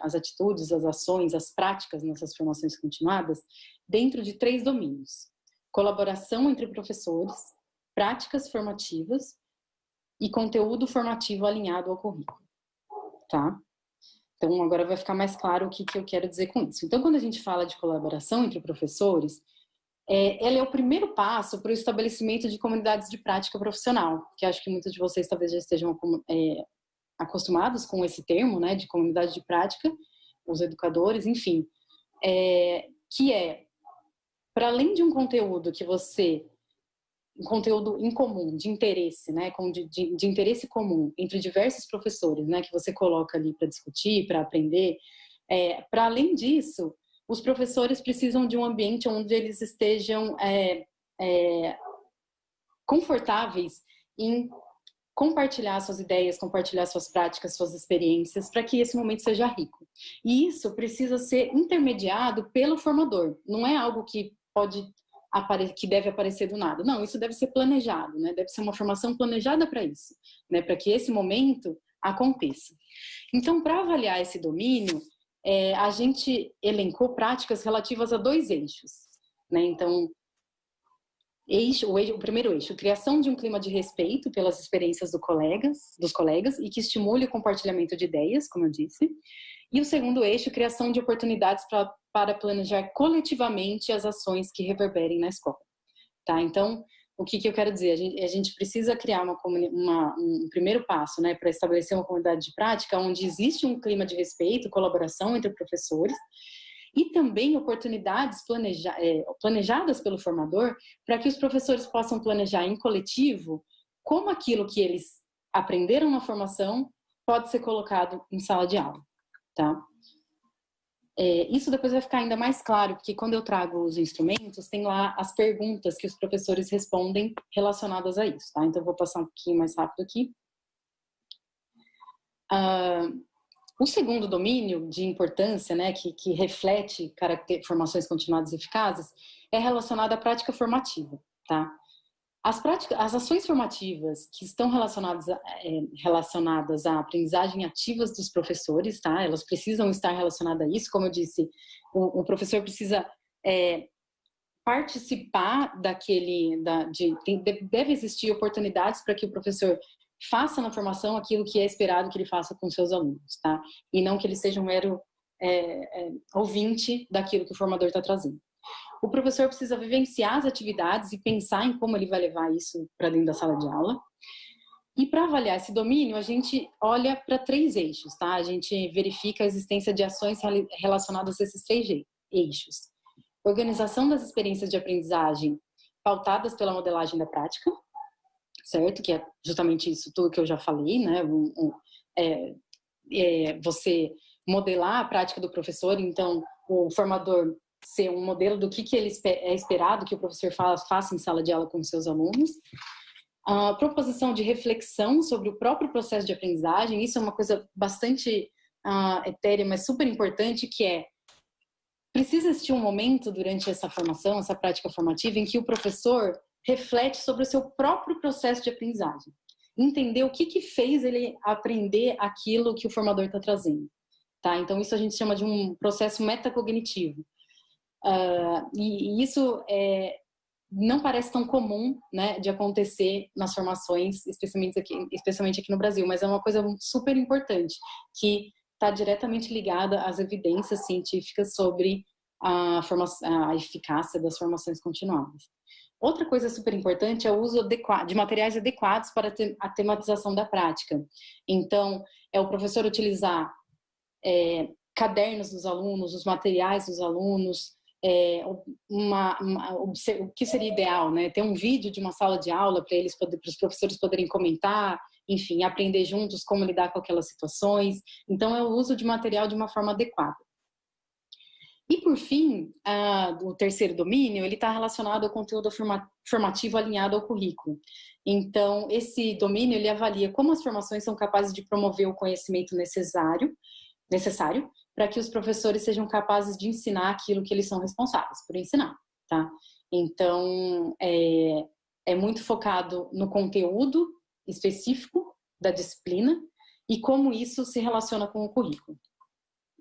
as atitudes, as ações, as práticas nessas formações continuadas, dentro de 3 domínios: colaboração entre professores, práticas formativas e conteúdo formativo alinhado ao currículo. Tá? Então, agora vai ficar mais claro o que eu quero dizer com isso. Então, quando a gente fala de colaboração entre professores, ela é o primeiro passo para o estabelecimento de comunidades de prática profissional, que acho que muitos de vocês talvez já estejam acostumados com esse termo, né, de comunidade de prática, os educadores, enfim, que para além de um conteúdo um conteúdo em comum, de interesse, né, de interesse comum entre diversos professores, né, que você coloca ali para discutir, para aprender. Para além disso, os professores precisam de um ambiente onde eles estejam confortáveis em compartilhar suas ideias, compartilhar suas práticas, suas experiências, para que esse momento seja rico. E isso precisa ser intermediado pelo formador. Não é algo que deve aparecer do nada. Não, isso deve ser planejado, né? Deve ser uma formação planejada para isso, né? Para que esse momento aconteça. Então, para avaliar esse domínio, a gente elencou práticas relativas a 2 eixos, né? Então, o primeiro eixo, criação de um clima de respeito pelas experiências dos colegas e que estimule o compartilhamento de ideias, como eu disse. E o segundo eixo, criação de oportunidades para planejar coletivamente as ações que reverberem na escola. Tá? Então, o que eu quero dizer? A gente precisa criar um primeiro passo, né, para estabelecer uma comunidade de prática onde existe um clima de respeito, colaboração entre professores, e também oportunidades planejadas pelo formador para que os professores possam planejar em coletivo como aquilo que eles aprenderam na formação pode ser colocado em sala de aula. Tá? Isso depois vai ficar ainda mais claro, porque quando eu trago os instrumentos, tem lá as perguntas que os professores respondem relacionadas a isso. Tá? Então, eu vou passar um pouquinho mais rápido aqui. O segundo domínio de importância, né, que reflete formações continuadas eficazes, é relacionado à prática formativa. Tá? As ações formativas que estão relacionadas à aprendizagem ativas dos professores, tá? Elas precisam estar relacionadas a isso. Como eu disse, o professor precisa participar deve existir oportunidades para que o professor faça na formação aquilo que é esperado que ele faça com seus alunos, tá? E não que ele seja um mero ouvinte daquilo que o formador está trazendo. O professor precisa vivenciar as atividades e pensar em como ele vai levar isso para dentro da sala de aula. E para avaliar esse domínio, a gente olha para 3 eixos, tá? A gente verifica a existência de ações relacionadas a esses 3 eixos. Organização das experiências de aprendizagem pautadas pela modelagem da prática, certo? Que é justamente isso tudo que eu já falei, né? Você modelar a prática do professor, então o formador ser um modelo do que ele é esperado que o professor faça em sala de aula com seus alunos. A proposição de reflexão sobre o próprio processo de aprendizagem, isso é uma coisa bastante etérea, mas super importante, que precisa existir um momento durante essa formação, essa prática formativa, em que o professor reflete sobre o seu próprio processo de aprendizagem. Entender o que fez ele aprender aquilo que o formador está trazendo. Tá? Então, isso a gente chama de um processo metacognitivo. E isso não parece tão comum, né, de acontecer nas formações, especialmente aqui no Brasil, mas é uma coisa super importante, que está diretamente ligada às evidências científicas sobre a eficácia das formações continuadas. Outra coisa super importante é o uso de materiais adequados para a tematização da prática. Então, é o professor utilizar cadernos dos alunos, os materiais dos alunos, o que seria ideal, né? Ter um vídeo de uma sala de aula para os professores poderem comentar, enfim, aprender juntos como lidar com aquelas situações. Então, é o uso de material de uma forma adequada. E, por fim, o terceiro domínio, ele está relacionado ao conteúdo formativo alinhado ao currículo. Então, esse domínio, ele avalia como as formações são capazes de promover o conhecimento necessário para que os professores sejam capazes de ensinar aquilo que eles são responsáveis por ensinar, tá? Então, é muito focado no conteúdo específico da disciplina e como isso se relaciona com o currículo.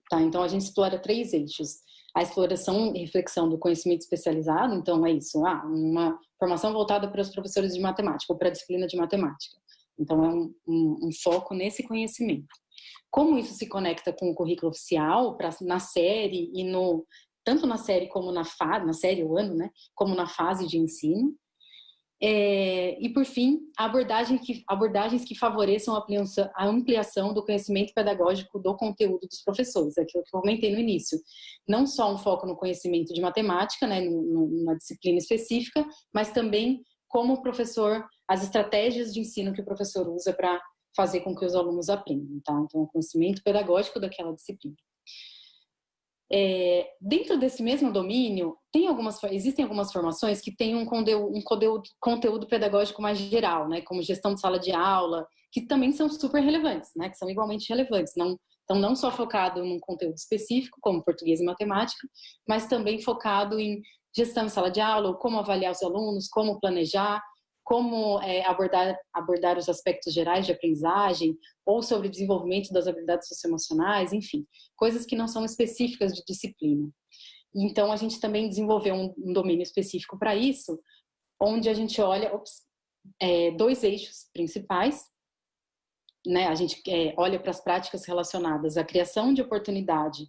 Tá? Então, a gente explora 3 eixos. A exploração e reflexão do conhecimento especializado, então é isso, uma formação voltada para os professores de matemática, ou para a disciplina de matemática. Então, é um foco nesse conhecimento. Como isso se conecta com o currículo oficial, na série, tanto na série como na série, o ano, né, como na fase de ensino. E, por fim, abordagens que favoreçam a ampliação do conhecimento pedagógico do conteúdo dos professores, aquilo que eu comentei no início. Não só um foco no conhecimento de matemática, né, numa disciplina específica, mas também como o professor, as estratégias de ensino que o professor usa para fazer com que os alunos aprendam, tá? Então, o conhecimento pedagógico daquela disciplina. Dentro desse mesmo domínio, existem algumas formações que têm um conteúdo pedagógico mais geral, né, como gestão de sala de aula, que também são super relevantes, né, que são igualmente relevantes, não só focado num conteúdo específico, como português e matemática, mas também focado em gestão de sala de aula, como avaliar os alunos, como planejar, como abordar os aspectos gerais de aprendizagem, ou sobre o desenvolvimento das habilidades socioemocionais, enfim, coisas que não são específicas de disciplina. Então, a gente também desenvolveu um domínio específico para isso, onde a gente olha 2 eixos principais, né? A gente olha para as práticas relacionadas à criação de oportunidade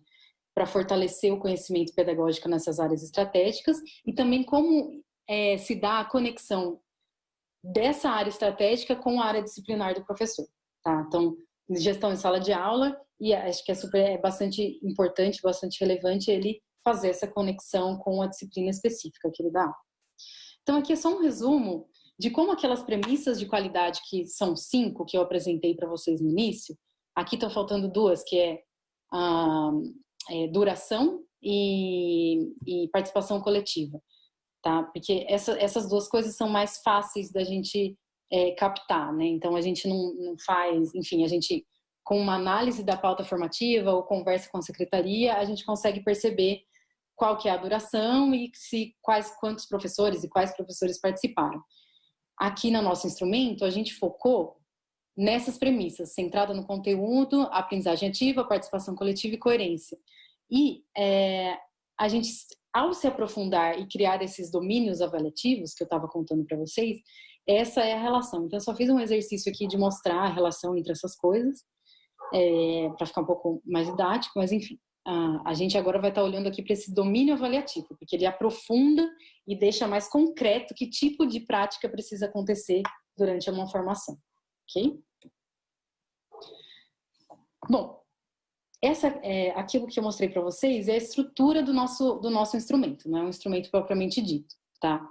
para fortalecer o conhecimento pedagógico nessas áreas estratégicas e também como se dá a conexão dessa área estratégica com a área disciplinar do professor, tá? Então, gestão em sala de aula, e acho que é bastante importante, bastante relevante ele fazer essa conexão com a disciplina específica que ele dá. Então, aqui é só um resumo de como aquelas premissas de qualidade, que são 5, que eu apresentei para vocês no início, aqui estão faltando 2, que é duração e participação coletiva. Tá? Porque essas 2 coisas são mais fáceis da gente captar, né? Então, a gente não faz... Enfim, a gente, com uma análise da pauta formativa ou conversa com a secretaria, a gente consegue perceber qual que é a duração e quantos professores e quais professores participaram. Aqui no nosso instrumento, a gente focou nessas premissas, centrada no conteúdo, aprendizagem ativa, participação coletiva e coerência. E a gente... Ao se aprofundar e criar esses domínios avaliativos que eu estava contando para vocês, essa é a relação. Então, eu só fiz um exercício aqui de mostrar a relação entre essas coisas, para ficar um pouco mais didático, mas enfim, a gente agora vai estar olhando aqui para esse domínio avaliativo, porque ele aprofunda e deixa mais concreto que tipo de prática precisa acontecer durante uma formação, ok? Bom, aquilo que eu mostrei para vocês é a estrutura do nosso instrumento, não é um instrumento propriamente dito, tá?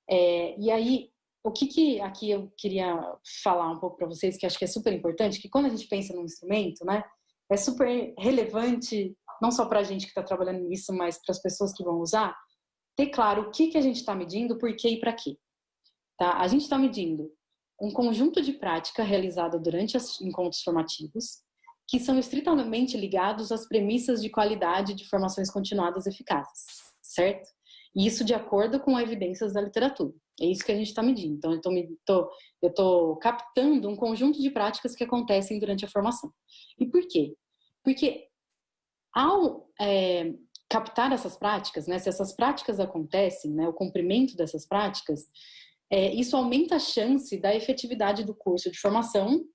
E aí, aqui eu queria falar um pouco para vocês, que acho que é super importante, que quando a gente pensa num instrumento, né, é super relevante, não só para a gente que está trabalhando nisso, mas para as pessoas que vão usar, ter claro o que a gente está medindo, por quê e para quê. Tá? A gente está medindo um conjunto de prática realizada durante os encontros formativos que são estritamente ligados às premissas de qualidade de formações continuadas eficazes, certo? E isso de acordo com evidências da literatura. É isso que a gente está medindo. Então, eu estou captando um conjunto de práticas que acontecem durante a formação. E por quê? Porque ao captar essas práticas, né, se essas práticas acontecem, né, o cumprimento dessas práticas, isso aumenta a chance da efetividade do curso de formação,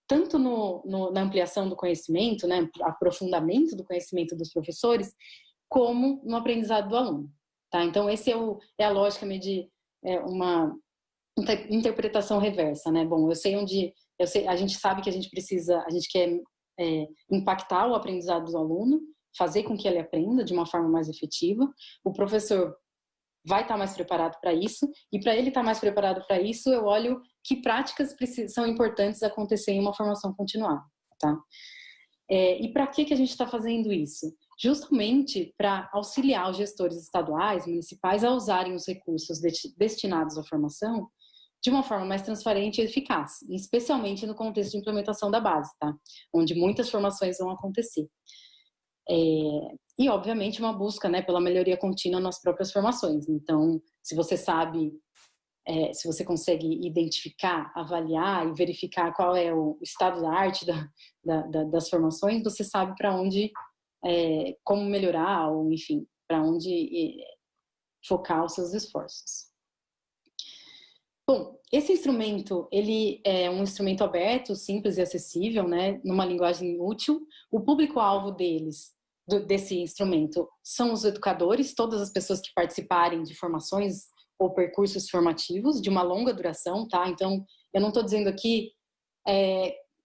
tanto na ampliação do conhecimento, né, aprofundamento do conhecimento dos professores, como no aprendizado do aluno. Tá? Então, esse é a lógica de uma interpretação reversa. Né? Bom, a gente sabe que a gente quer impactar o aprendizado do aluno, fazer com que ele aprenda de uma forma mais efetiva. O professor vai estar mais preparado para isso, e para ele estar mais preparado para isso, eu olho que práticas são importantes acontecer em uma formação continuada, tá? E para que a gente está fazendo isso? Justamente para auxiliar os gestores estaduais, municipais, a usarem os recursos destinados à formação de uma forma mais transparente e eficaz, especialmente no contexto de implementação da base, tá? Onde muitas formações vão acontecer. E, obviamente, uma busca, né, pela melhoria contínua nas próprias formações. Então, se você sabe, se você consegue identificar, avaliar e verificar qual é o estado da arte das formações, você sabe para onde, como melhorar, ou enfim, para onde focar os seus esforços. Bom, esse instrumento, ele é um instrumento aberto, simples e acessível, né, numa linguagem útil. O público-alvo desse instrumento são os educadores, todas as pessoas que participarem de formações ou percursos formativos de uma longa duração, tá? Então, eu não estou dizendo aqui,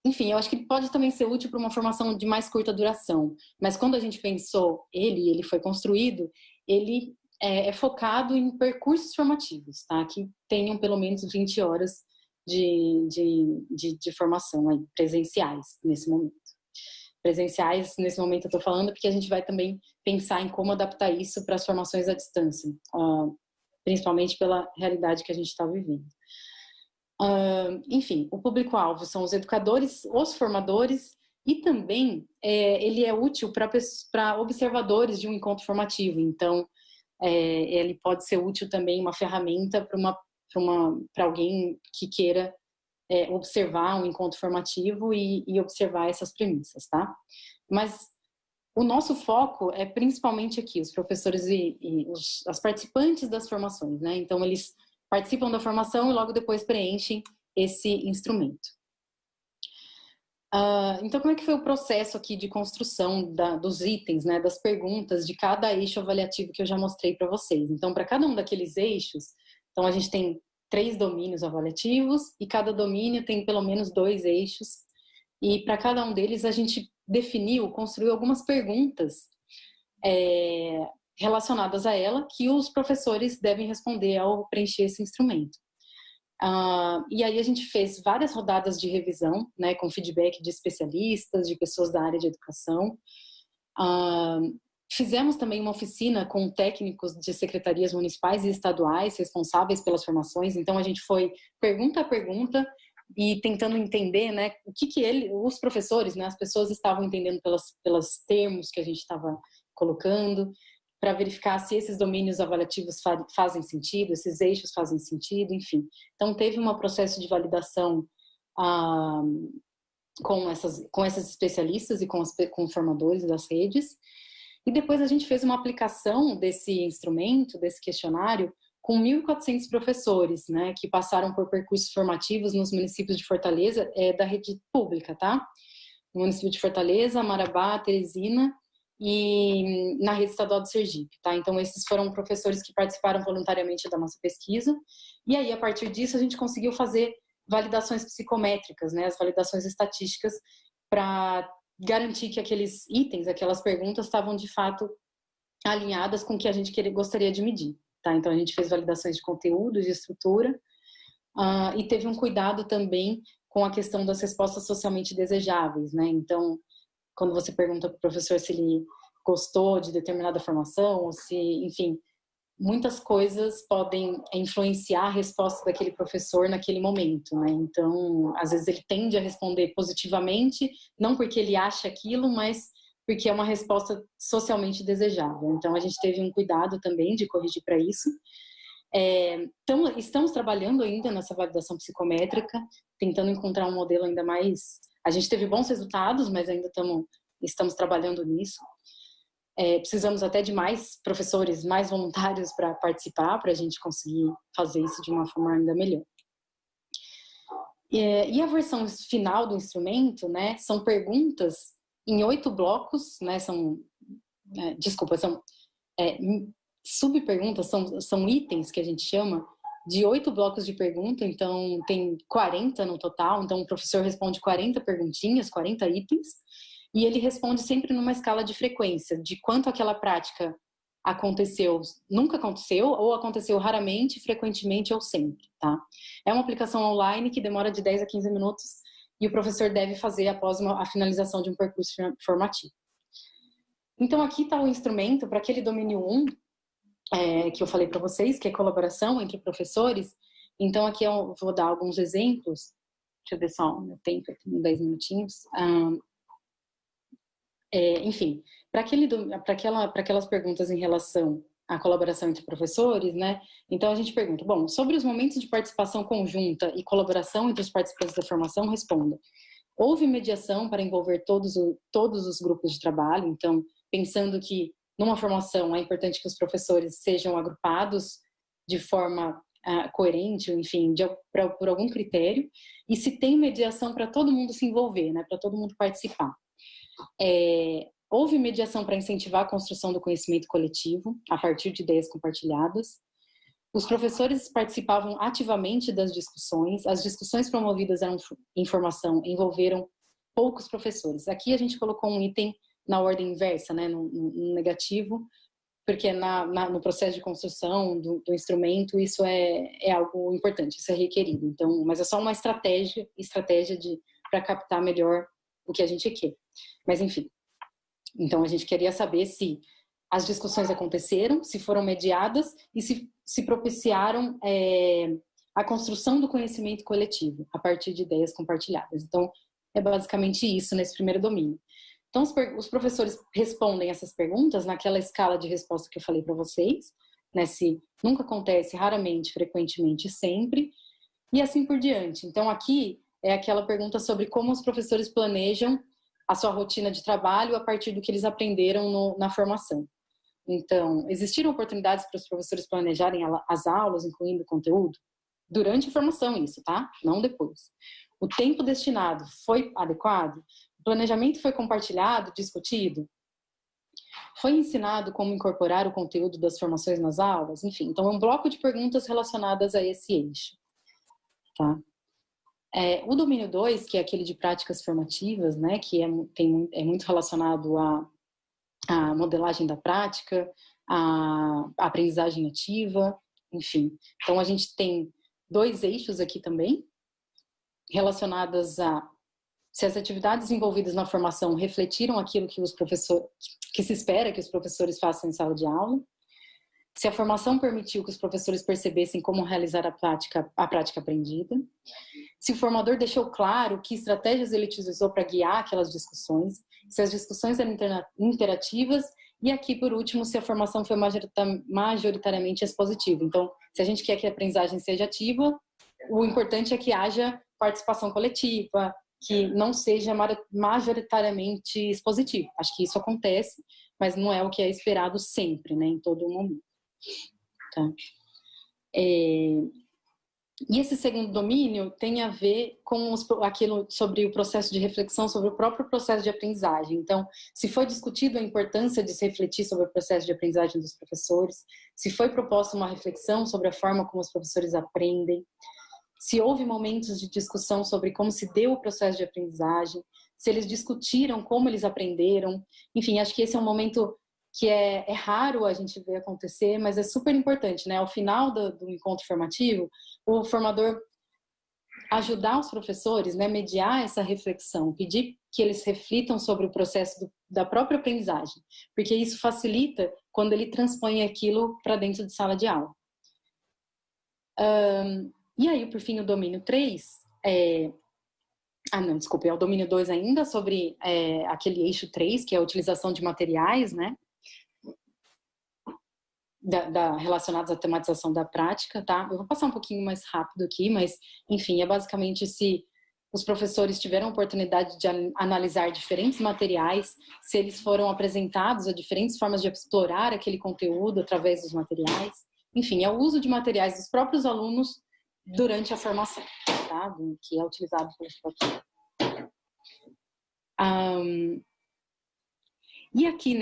enfim, eu acho que ele pode também ser útil para uma formação de mais curta duração, mas quando a gente pensou ele foi construído, ele é focado em percursos formativos, tá? Que tenham pelo menos 20 horas de formação aí, presenciais nesse momento. Presenciais, nesse momento eu estou falando, porque a gente vai também pensar em como adaptar isso para as formações à distância, principalmente pela realidade que a gente está vivendo. Enfim, o público-alvo são os educadores, os formadores, e também ele é útil para observadores de um encontro formativo. Então, ele pode ser útil também, uma ferramenta para alguém que queira observar um encontro formativo e observar essas premissas, tá? Mas o nosso foco é principalmente aqui, os professores as participantes das formações, né? Então, eles participam da formação e logo depois preenchem esse instrumento. Então, como é que foi o processo aqui de construção dos itens, né? Das perguntas de cada eixo avaliativo que eu já mostrei para vocês? Então, para cada um daqueles eixos, então a gente tem 3 domínios avaliativos e cada domínio tem pelo menos 2 eixos. E para cada um deles a gente construiu algumas perguntas relacionadas a ela que os professores devem responder ao preencher esse instrumento. E aí a gente fez várias rodadas de revisão, né, com feedback de especialistas, de pessoas da área de educação. Fizemos também uma oficina com técnicos de secretarias municipais e estaduais responsáveis pelas formações. Então a gente foi pergunta a pergunta e tentando entender, né, o que os professores, né, as pessoas estavam entendendo pelos termos que a gente estava colocando, para verificar se esses domínios avaliativos fazem sentido, esses eixos fazem sentido, enfim. Então teve um processo de validação com essas especialistas e com os formadores das redes. E depois a gente fez uma aplicação desse instrumento, desse questionário, com 1.400 professores, né, que passaram por percursos formativos nos municípios de Fortaleza, da rede pública, tá? No município de Fortaleza, Marabá, Teresina e na rede estadual de Sergipe, tá? Então, esses foram professores que participaram voluntariamente da nossa pesquisa. E aí, a partir disso, a gente conseguiu fazer validações psicométricas, né, as validações estatísticas, para garantir que aqueles itens, aquelas perguntas estavam, de fato, alinhadas com o que a gente gostaria de medir. Tá? Então, a gente fez validações de conteúdo, de estrutura, e teve um cuidado também com a questão das respostas socialmente desejáveis, né? Então, quando você pergunta para o professor se ele gostou de determinada formação, ou se, enfim, muitas coisas podem influenciar a resposta daquele professor naquele momento, né? Então, às vezes ele tende a responder positivamente, não porque ele acha aquilo, mas porque é uma resposta socialmente desejável. Então, a gente teve um cuidado também de corrigir para isso. Então, estamos trabalhando ainda nessa validação psicométrica, tentando encontrar um modelo ainda mais... A gente teve bons resultados, mas ainda estamos trabalhando nisso. Precisamos até de mais professores, mais voluntários para participar, para a gente conseguir fazer isso de uma forma ainda melhor. E a versão final do instrumento, né, são perguntas em 8 blocos, né, são subperguntas, são itens que a gente chama de 8 blocos de pergunta, então tem 40 no total, então o professor responde 40 perguntinhas, 40 itens, e ele responde sempre numa escala de frequência, de quanto aquela prática aconteceu, nunca aconteceu, ou aconteceu raramente, frequentemente ou sempre, tá? É uma aplicação online que demora de 10 a 15 minutos e o professor deve fazer após a finalização de um percurso formativo. Então aqui está o instrumento para aquele domínio 1, que eu falei para vocês, que é colaboração entre professores. Então aqui eu vou dar alguns exemplos. Deixa eu ver só o meu tempo, aqui, 10 minutinhos. Enfim, para aquelas perguntas em relação à colaboração entre professores, né? Então a gente pergunta, bom, sobre os momentos de participação conjunta e colaboração entre os participantes da formação, responda. Houve mediação para envolver todos os grupos de trabalho, então pensando que numa formação é importante que os professores sejam agrupados de forma coerente, enfim, por algum critério, e se tem mediação para todo mundo se envolver, né? Para todo mundo participar. Houve mediação para incentivar a construção do conhecimento coletivo a partir de ideias compartilhadas. Os professores participavam ativamente das discussões. As discussões promovidas em formação envolveram poucos professores. Aqui a gente colocou um item na ordem inversa, né, no negativo, porque no processo de construção do instrumento isso é algo importante, isso é requerido. Então, mas é só uma estratégia para captar melhor o que a gente quer. Mas, enfim. Então, a gente queria saber se as discussões aconteceram, se foram mediadas e se propiciaram a construção do conhecimento coletivo a partir de ideias compartilhadas. Então, é basicamente isso nesse primeiro domínio. Então, os professores respondem essas perguntas naquela escala de resposta que eu falei para vocês, né? Se nunca acontece, raramente, frequentemente, sempre, e assim por diante. Então, aqui é aquela pergunta sobre como os professores planejam a sua rotina de trabalho a partir do que eles aprenderam na formação. Então, existiram oportunidades para os professores planejarem as aulas, incluindo conteúdo? Durante a formação, isso, tá? Não depois. O tempo destinado foi adequado? O planejamento foi compartilhado, discutido? Foi ensinado como incorporar o conteúdo das formações nas aulas? Enfim, então é um bloco de perguntas relacionadas a esse eixo, tá? O domínio 2, que é aquele de práticas formativas, né, que é muito relacionado à modelagem da prática, à aprendizagem ativa, enfim. Então, a gente tem 2 eixos aqui também, relacionadas a se as atividades envolvidas na formação refletiram aquilo que se espera que os professores façam em sala de aula, se a formação permitiu que os professores percebessem como realizar a prática aprendida, se o formador deixou claro que estratégias ele utilizou para guiar aquelas discussões, se as discussões eram interativas e aqui, por último, se a formação foi majoritariamente expositiva. Então, se a gente quer que a aprendizagem seja ativa, o importante é que haja participação coletiva, que não seja majoritariamente expositivo. Acho que isso acontece, mas não é o que é esperado sempre, né, em todo momento. Tá? E esse segundo domínio tem a ver com aquilo sobre o processo de reflexão sobre o próprio processo de aprendizagem. Então, se foi discutido a importância de se refletir sobre o processo de aprendizagem dos professores, se foi proposta uma reflexão sobre a forma como os professores aprendem, se houve momentos de discussão sobre como se deu o processo de aprendizagem, se eles discutiram como eles aprenderam. Enfim, acho que esse é um momento que é raro a gente ver acontecer, mas é super importante, né? Ao final do encontro formativo, o formador ajudar os professores, né, mediar essa reflexão, pedir que eles reflitam sobre o processo da própria aprendizagem, porque isso facilita quando ele transpõe aquilo para dentro de sala de aula. E aí, por fim, o domínio 3 é o domínio 2 ainda, sobre aquele eixo 3, que é a utilização de materiais, né? Relacionados à tematização da prática, tá? Eu vou passar um pouquinho mais rápido aqui, mas, enfim, é basicamente se os professores tiveram a oportunidade de analisar diferentes materiais, se eles foram apresentados a diferentes formas de explorar aquele conteúdo através dos materiais. Enfim, é o uso de materiais dos próprios alunos durante a formação, tá? Que é utilizado pelos próprios. E aqui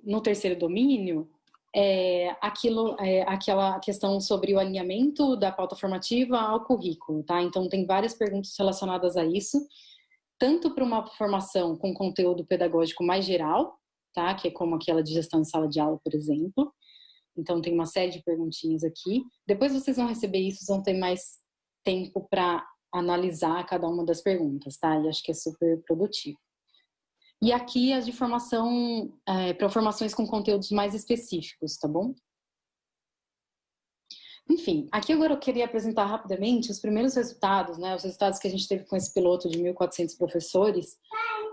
no terceiro domínio, aquela questão sobre o alinhamento da pauta formativa ao currículo, tá? Então, tem várias perguntas relacionadas a isso, tanto para uma formação com conteúdo pedagógico mais geral, tá? Que é como aquela de gestão de sala de aula, por exemplo. Então, tem uma série de perguntinhas aqui. Depois vocês vão receber isso, vão ter mais tempo para analisar cada uma das perguntas, tá? E acho que é super produtivo. E aqui as de formação, para formações com conteúdos mais específicos, tá bom? Enfim, aqui agora eu queria apresentar rapidamente os primeiros resultados, né? Os resultados que a gente teve com esse piloto de 1.400 professores,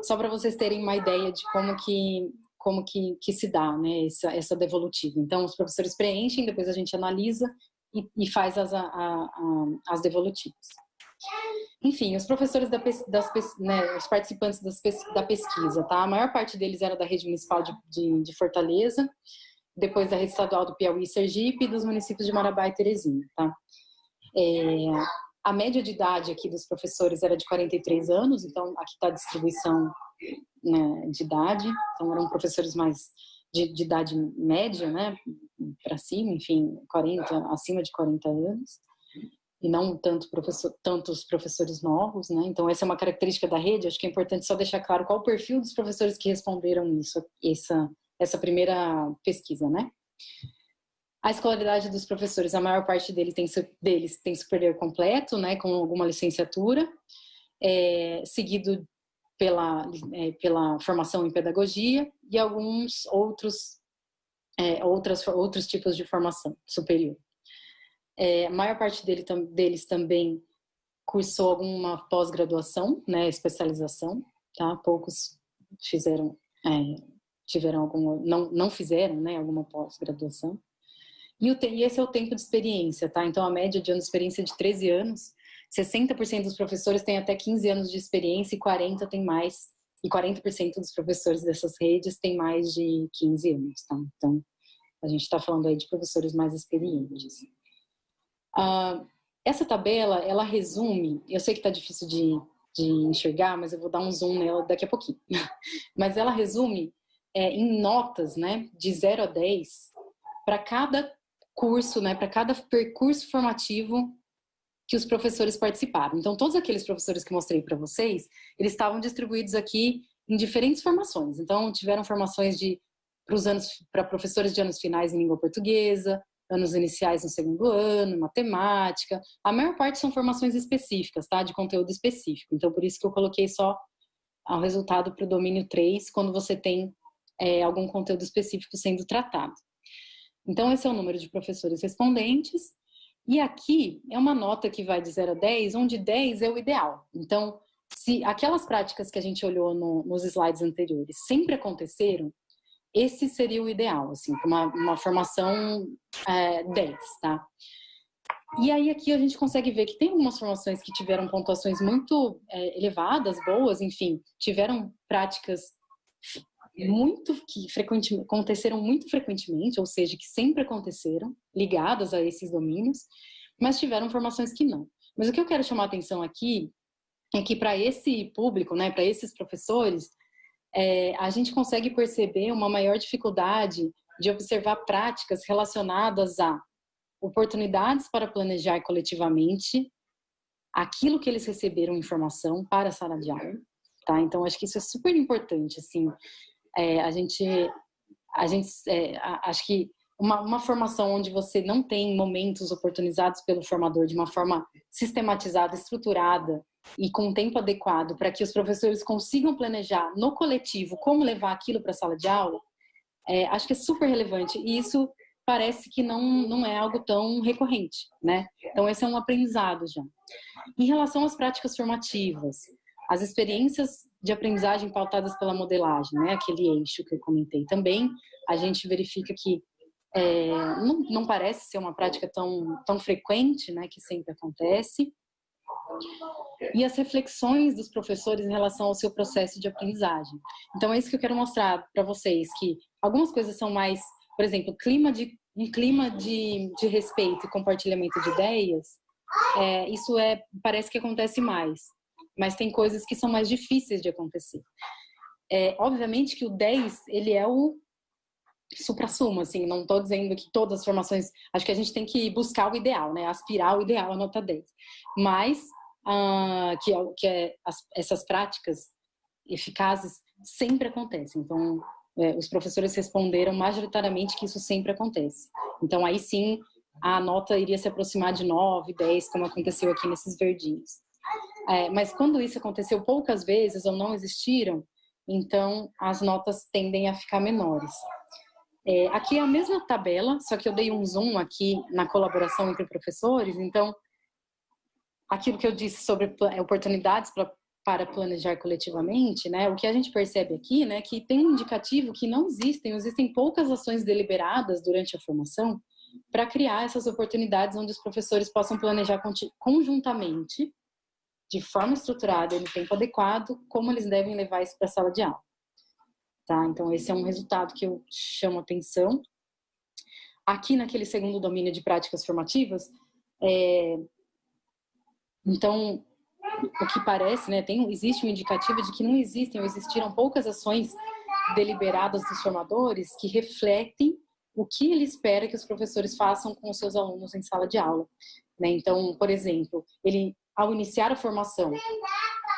só para vocês terem uma ideia de como que se dá, né, essa devolutiva. Então, os professores preenchem, depois a gente analisa e faz as devolutivas. Enfim, os professores os participantes da pesquisa, tá? A maior parte deles era da rede municipal de Fortaleza, depois da rede estadual do Piauí e Sergipe e dos municípios de Marabá e Teresina, tá? A média de idade aqui dos professores era de 43 anos, então aqui está a distribuição, né, de idade, então eram professores mais de idade média, né, para cima, enfim, acima de 40 anos, e não tantos professores novos, né, então essa é uma característica da rede, acho que é importante só deixar claro qual o perfil dos professores que responderam essa primeira pesquisa, né. A escolaridade dos professores, a maior parte deles tem superior completo, né, com alguma licenciatura, seguido pela formação em pedagogia e alguns outros tipos de formação superior. A maior parte deles também cursou alguma pós-graduação, né, especialização, tá? Poucos tiveram alguma, não fizeram, né, alguma pós-graduação. E esse é o tempo de experiência, tá? Então, a média de anos de experiência é de 13 anos, 60% dos professores têm até 15 anos de experiência e 40% tem mais, e 40% dos professores dessas redes têm mais de 15 anos, tá? Então, a gente está falando aí de professores mais experientes. Essa tabela, ela resume, eu sei que está difícil de enxergar, mas eu vou dar um zoom nela daqui a pouquinho. Mas ela resume em notas, né, de 0 a 10, para cada curso, né, para cada percurso formativo que os professores participaram. Então, todos aqueles professores que mostrei para vocês, eles estavam distribuídos aqui em diferentes formações. Então, tiveram formações para professores de anos finais em língua portuguesa, anos iniciais no segundo ano, matemática. A maior parte são formações específicas, tá? De conteúdo específico. Então, por isso que eu coloquei só o resultado para o domínio 3, quando você tem algum conteúdo específico sendo tratado. Então, esse é o número de professores respondentes. E aqui é uma nota que vai de 0 a 10, onde 10 é o ideal. Então, se aquelas práticas que a gente olhou nos slides anteriores sempre aconteceram, esse seria o ideal, assim, para uma formação 10, tá? E aí aqui a gente consegue ver que tem algumas formações que tiveram pontuações muito elevadas, boas, enfim, tiveram práticas que aconteceram muito frequentemente, ou seja, que sempre aconteceram, ligadas a esses domínios, mas tiveram formações que não. Mas o que eu quero chamar a atenção aqui é que para esse público, né, para esses professores, a gente consegue perceber uma maior dificuldade de observar práticas relacionadas a oportunidades para planejar coletivamente aquilo que eles receberam informação para a sala de aula, tá? Então, acho que isso é super importante, assim, acho que uma formação onde você não tem momentos oportunizados pelo formador de uma forma sistematizada, estruturada e com um tempo adequado para que os professores consigam planejar no coletivo como levar aquilo para a sala de aula, acho que é super relevante. E isso parece que não é algo tão recorrente, né? Então, esse é um aprendizado já. Em relação às práticas formativas, as experiências de aprendizagem pautadas pela modelagem, né? Aquele eixo que eu comentei também, a gente verifica que não parece ser uma prática tão frequente, né? Que sempre acontece. E as reflexões dos professores em relação ao seu processo de aprendizagem. Então, é isso que eu quero mostrar para vocês, que algumas coisas são mais, por exemplo, um clima de respeito e compartilhamento de ideias, isso parece que acontece mais, mas tem coisas que são mais difíceis de acontecer. Obviamente que o 10, ele é o suprassumo, assim, não estou dizendo que todas as formações, acho que a gente tem que buscar o ideal, né, aspirar o ideal, a nota 10, mas essas práticas eficazes sempre acontecem. Então, os professores responderam majoritariamente que isso sempre acontece. Então, aí sim, a nota iria se aproximar de 9, 10, como aconteceu aqui nesses verdinhos. Mas quando isso aconteceu poucas vezes ou não existiram, então as notas tendem a ficar menores. Aqui é a mesma tabela, só que eu dei um zoom aqui na colaboração entre professores. Então, aquilo que eu disse sobre oportunidades para planejar coletivamente, né? O que a gente percebe aqui, né, que tem um indicativo que não existem poucas ações deliberadas durante a formação para criar essas oportunidades onde os professores possam planejar conjuntamente, de forma estruturada e no tempo adequado, como eles devem levar isso para a sala de aula. Tá? Então, esse é um resultado que eu chamo atenção. Aqui, naquele segundo domínio de práticas formativas, então, o que parece, né, existe um indicativo de que não existem ou existiram poucas ações deliberadas dos formadores que refletem o que ele espera que os professores façam com os seus alunos em sala de aula. Né? Então, por exemplo, ao iniciar a formação,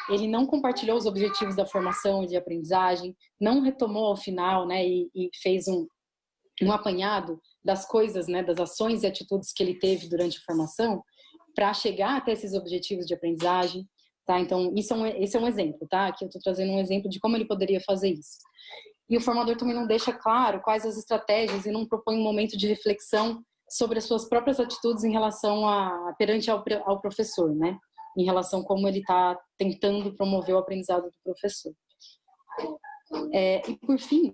ele não compartilhou os objetivos da formação e de aprendizagem, não retomou ao final, né, e fez um apanhado das coisas, né, das ações e atitudes que ele teve durante a formação para chegar até esses objetivos de aprendizagem. Tá? Então, esse é um exemplo, tá? Aqui eu estou trazendo um exemplo de como ele poderia fazer isso. E o formador também não deixa claro quais as estratégias e não propõe um momento de reflexão sobre as suas próprias atitudes em relação perante ao professor, né? Em relação a como ele está tentando promover o aprendizado do professor. E por fim,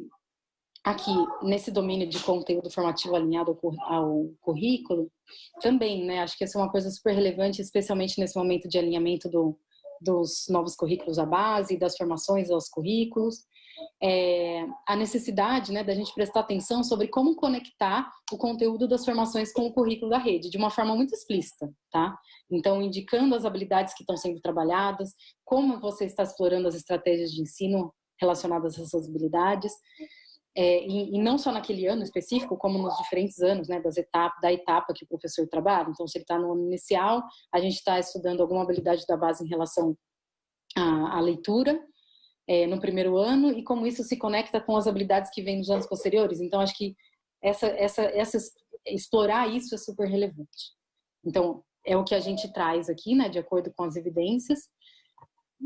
aqui nesse domínio de conteúdo formativo alinhado ao currículo, também, né? Acho que essa é uma coisa super relevante, especialmente nesse momento de alinhamento dos novos currículos à base, das formações aos currículos. A necessidade, né, da gente prestar atenção sobre como conectar o conteúdo das formações com o currículo da rede, de uma forma muito explícita, tá? Então, indicando as habilidades que estão sendo trabalhadas, como você está explorando as estratégias de ensino relacionadas a essas habilidades, e não só naquele ano específico, como nos diferentes anos, né, da etapa que o professor trabalha. Então, se ele está no ano inicial, a gente está estudando alguma habilidade da base em relação à leitura, no primeiro ano, e como isso se conecta com as habilidades que vêm nos anos posteriores. Então, acho que explorar isso é super relevante. Então, é o que a gente traz aqui, né, de acordo com as evidências,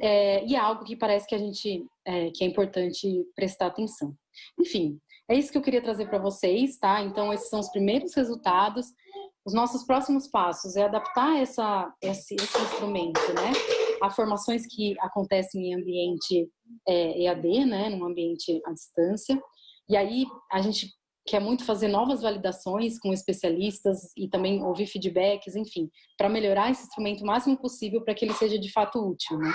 e é algo que parece que que é importante prestar atenção. Enfim, é isso que eu queria trazer para vocês, tá? Então, esses são os primeiros resultados. Os nossos próximos passos é adaptar esse instrumento, né, a formações que acontecem em ambiente EAD, né, num ambiente à distância. E aí a gente quer muito fazer novas validações com especialistas e também ouvir feedbacks, enfim, para melhorar esse instrumento o máximo possível para que ele seja de fato útil, né?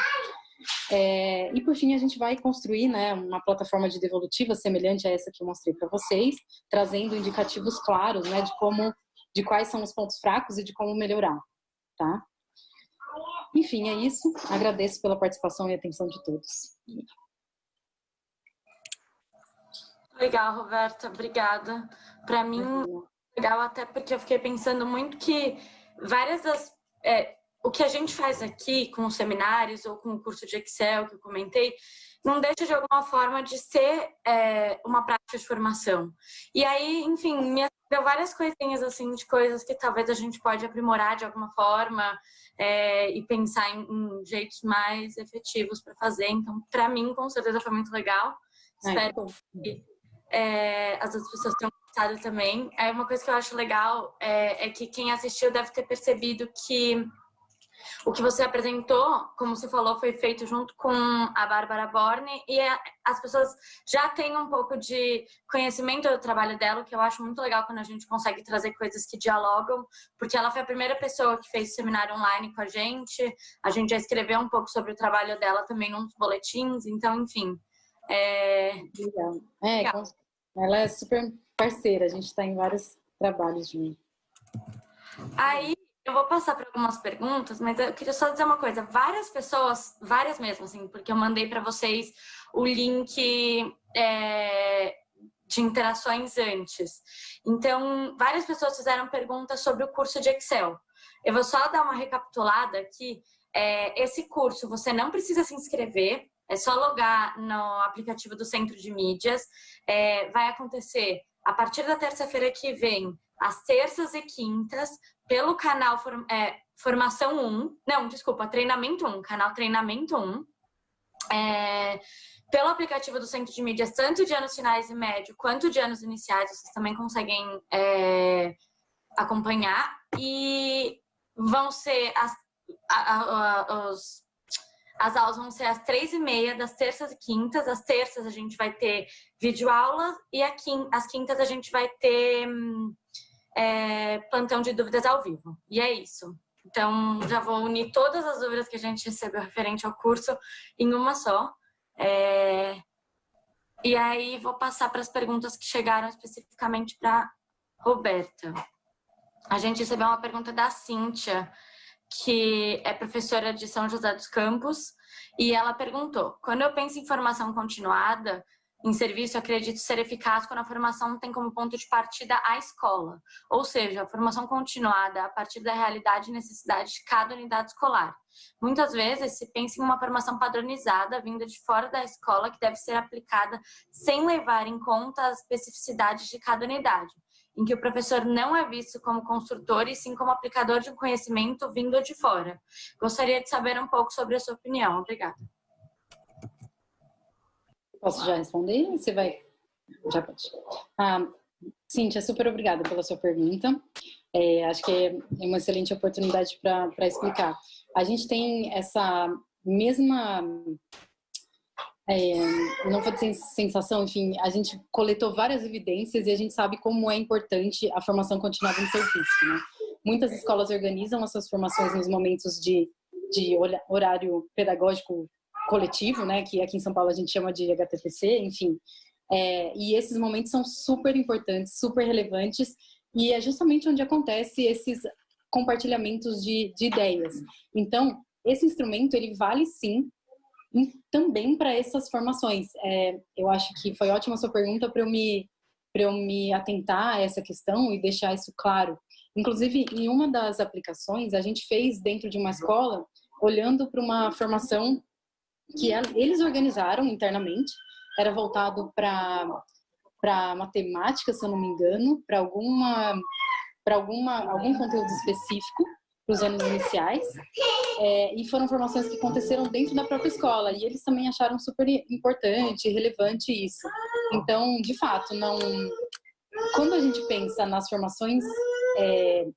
E por fim a gente vai construir, né, uma plataforma de devolutiva semelhante a essa que eu mostrei para vocês, trazendo indicativos claros, né, de quais são os pontos fracos e de como melhorar, tá? Enfim, é isso. Agradeço pela participação e atenção de todos. Legal, Roberta, obrigada. Para mim, legal até porque eu fiquei pensando muito que várias o que a gente faz aqui com os seminários ou com o curso de Excel que eu comentei, não deixa de alguma forma de ser uma prática de formação. E aí, enfim, me deu várias coisinhas assim de coisas que talvez a gente pode aprimorar de alguma forma e pensar em jeitos mais efetivos para fazer. Então, para mim, com certeza foi muito legal. Espero que as outras pessoas tenham gostado também. Uma coisa que eu acho legal é que quem assistiu deve ter percebido que o que você apresentou, como você falou, foi feito junto com a Bárbara Borne e as pessoas já têm um pouco de conhecimento do trabalho dela, que eu acho muito legal quando a gente consegue trazer coisas que dialogam, porque ela foi a primeira pessoa que fez o seminário online com a gente já escreveu um pouco sobre o trabalho dela também nos boletins, então, enfim. Legal. Legal. Ela é super parceira, a gente está em vários trabalhos juntos. Aí, eu vou passar para algumas perguntas, mas eu queria só dizer uma coisa. Várias pessoas, várias mesmo, assim, porque eu mandei para vocês o link de interações antes. Então, várias pessoas fizeram perguntas sobre o curso de Excel. Eu vou só dar uma recapitulada aqui. Esse curso, você não precisa se inscrever, é só logar no aplicativo do Centro de Mídias. Vai acontecer a partir da terça-feira que vem, às terças e quintas, pelo canal Formação 1, não, desculpa, Treinamento 1, canal Treinamento 1, pelo aplicativo do Centro de Mídias, tanto de anos finais e médio, quanto de anos iniciais, vocês também conseguem acompanhar, e vão ser as aulas vão ser às 3h30 das terças e quintas. Às terças a gente vai ter videoaula e às quintas a gente vai ter plantão de dúvidas ao vivo. E é isso. Então, já vou unir todas as dúvidas que a gente recebeu referente ao curso em uma só. E aí, vou passar para as perguntas que chegaram especificamente para Roberta. A gente recebeu uma pergunta da Cíntia, que é professora de São José dos Campos, e ela perguntou: quando eu penso em formação continuada em serviço, acredito ser eficaz quando a formação tem como ponto de partida a escola, ou seja, a formação continuada a partir da realidade e necessidade de cada unidade escolar. Muitas vezes se pensa em uma formação padronizada vinda de fora da escola que deve ser aplicada sem levar em conta as especificidades de cada unidade, em que o professor não é visto como construtor e sim como aplicador de um conhecimento vindo de fora. Gostaria de saber um pouco sobre a sua opinião. Obrigada. Posso já responder? Você vai? Já pode. Cíntia, super obrigada pela sua pergunta. Acho que é uma excelente oportunidade para explicar. A gente tem essa mesma... não vou dizer sensação, enfim, a gente coletou várias evidências e a gente sabe como é importante a formação continuada em serviço, né? Muitas escolas organizam as suas formações nos momentos de horário pedagógico coletivo, né, que aqui em São Paulo a gente chama de HTPC, enfim, e esses momentos são super importantes, super relevantes, e é justamente onde acontece esses compartilhamentos de ideias. Então, esse instrumento, ele vale sim também para essas formações. Eu acho que foi ótima a sua pergunta para eu me atentar a essa questão e deixar isso claro. Inclusive, em uma das aplicações, a gente fez dentro de uma escola, olhando para uma formação que eles organizaram internamente, era voltado para matemática, se eu não me engano, para algum conteúdo específico para os anos iniciais, e foram formações que aconteceram dentro da própria escola, e eles também acharam super importante e relevante isso. Então, de fato, quando a gente pensa nas formações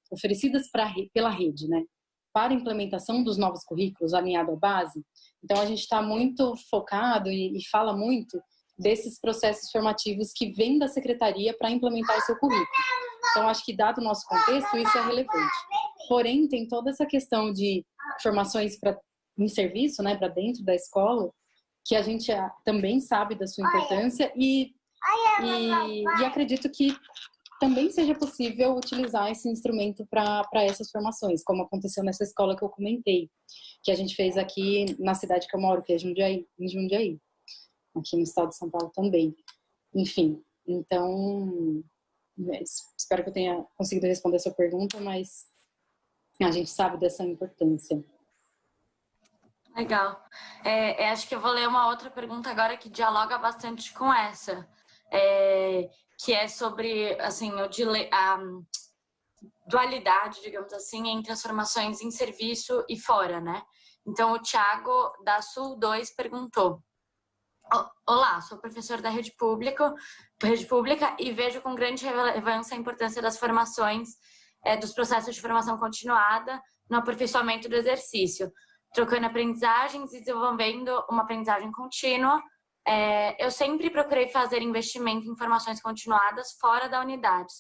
oferecidas pela rede, né, para a implementação dos novos currículos alinhado à base, então a gente está muito focado e fala muito desses processos formativos que vêm da secretaria para implementar o seu currículo. Então, acho que, dado o nosso contexto, isso é relevante. Porém, tem toda essa questão de formações em serviço, né, para dentro da escola, que a gente também sabe da sua importância e acredito que também seja possível utilizar esse instrumento para essas formações, como aconteceu nessa escola que eu comentei, que a gente fez aqui na cidade que eu moro, que é em Jundiaí, aqui no estado de São Paulo também. Enfim, então, espero que eu tenha conseguido responder a sua pergunta, mas a gente sabe dessa importância. Legal. Acho que eu vou ler uma outra pergunta agora que dialoga bastante com essa, que é sobre assim, a dualidade, digamos assim, entre as formações em serviço e fora, né? Então, o Thiago, da Sul 2, perguntou: Olá, sou professor da rede pública e vejo com grande relevância a importância das formações, dos processos de formação continuada no aperfeiçoamento do exercício, trocando aprendizagens e desenvolvendo uma aprendizagem contínua. Eu sempre procurei fazer investimento em formações continuadas fora da unidade,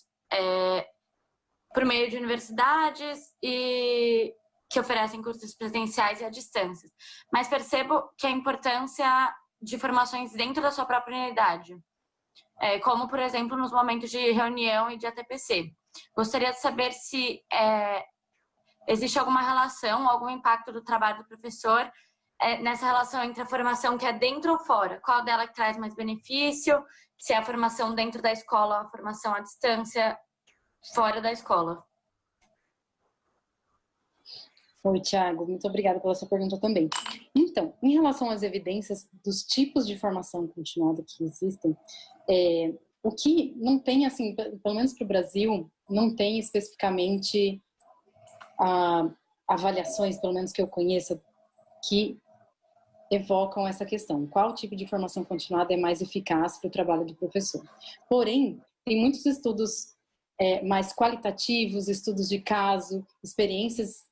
por meio de universidades e que oferecem cursos presenciais e à distância. Mas percebo que a importância de formações dentro da sua própria unidade, como, por exemplo, nos momentos de reunião e de ATPC. Gostaria de saber se existe alguma relação, algum impacto do trabalho do professor nessa relação entre a formação que é dentro ou fora. Qual dela que traz mais benefício? Se é a formação dentro da escola, a formação à distância, fora da escola. Oi, Thiago, muito obrigada pela sua pergunta também. Então, em relação às evidências dos tipos de formação continuada que existem, o que não tem, assim, pelo menos para o Brasil, não tem especificamente avaliações, pelo menos que eu conheça, que evocam essa questão. Qual tipo de formação continuada é mais eficaz para o trabalho do professor? Porém, tem muitos estudos mais qualitativos, estudos de caso, experiências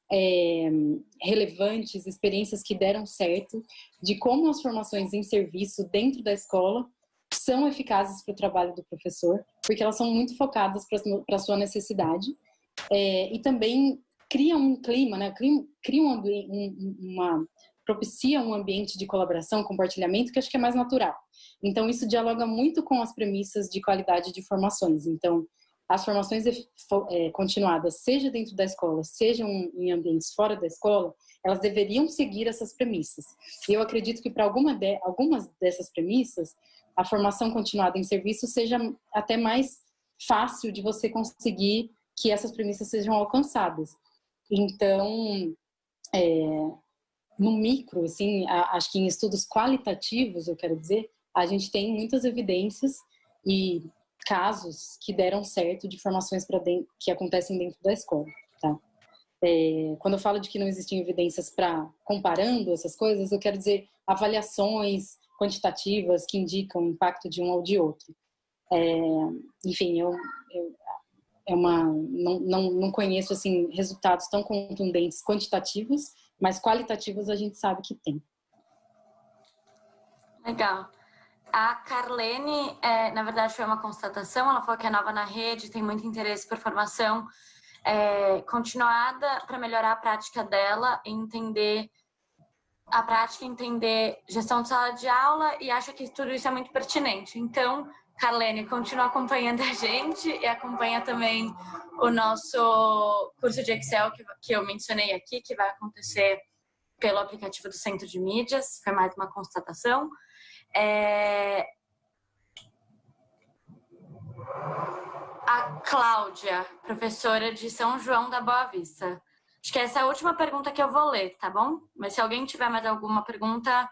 relevantes, experiências que deram certo, de como as formações em serviço dentro da escola são eficazes para o trabalho do professor, porque elas são muito focadas para a sua necessidade, e também criam um clima, né? Propicia um ambiente de colaboração, compartilhamento, que acho que é mais natural. Então, isso dialoga muito com as premissas de qualidade de formações. Então, as formações continuadas, seja dentro da escola, sejam em ambientes fora da escola, elas deveriam seguir essas premissas. E eu acredito que para algumas dessas premissas, a formação continuada em serviço seja até mais fácil de você conseguir que essas premissas sejam alcançadas. Então, no micro, assim, acho que em estudos qualitativos, eu quero dizer, a gente tem muitas evidências e casos que deram certo de formações que acontecem dentro da escola, tá? Quando eu falo de que não existem evidências para comparando essas coisas, eu quero dizer avaliações quantitativas que indicam o impacto de um ou de outro. Enfim, não conheço assim resultados tão contundentes quantitativos, mas qualitativos a gente sabe que tem. Legal. A Carlene, na verdade, foi uma constatação. Ela falou que é nova na rede, tem muito interesse por formação continuada para melhorar a prática dela, entender gestão de sala de aula, e acha que tudo isso é muito pertinente. Então, Carlene, continua acompanhando a gente e acompanha também o nosso curso de Excel que eu mencionei aqui, que vai acontecer pelo aplicativo do Centro de Mídias. Foi mais uma constatação. A Cláudia, professora de São João da Boa Vista. Acho que essa é a última pergunta que eu vou ler, tá bom? Mas se alguém tiver mais alguma pergunta,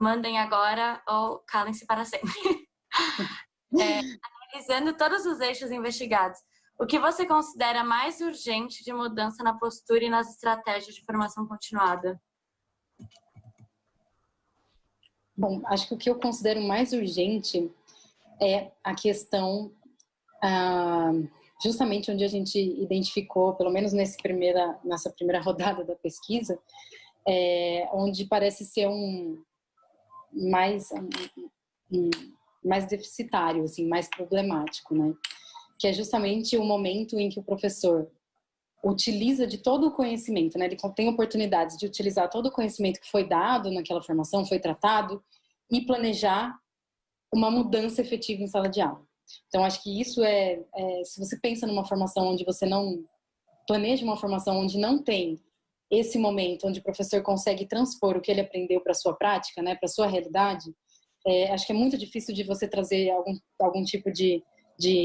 mandem agora ou calem-se para sempre. Analisando todos os eixos investigados, o que você considera mais urgente de mudança na postura e nas estratégias de formação continuada? Bom, acho que o que eu considero mais urgente é a questão, justamente onde a gente identificou, pelo menos nessa primeira rodada da pesquisa, onde parece ser mais deficitário, assim, mais problemático, né? Que é justamente o momento em que o professor utiliza de todo o conhecimento, né? Ele tem oportunidades de utilizar todo o conhecimento que foi dado naquela formação, foi tratado, e planejar uma mudança efetiva em sala de aula. Então, acho que isso se você pensa numa formação onde você não planeja uma formação onde não tem esse momento onde o professor consegue transpor o que ele aprendeu para a sua prática, né, para a sua realidade, acho que é muito difícil de você trazer algum tipo de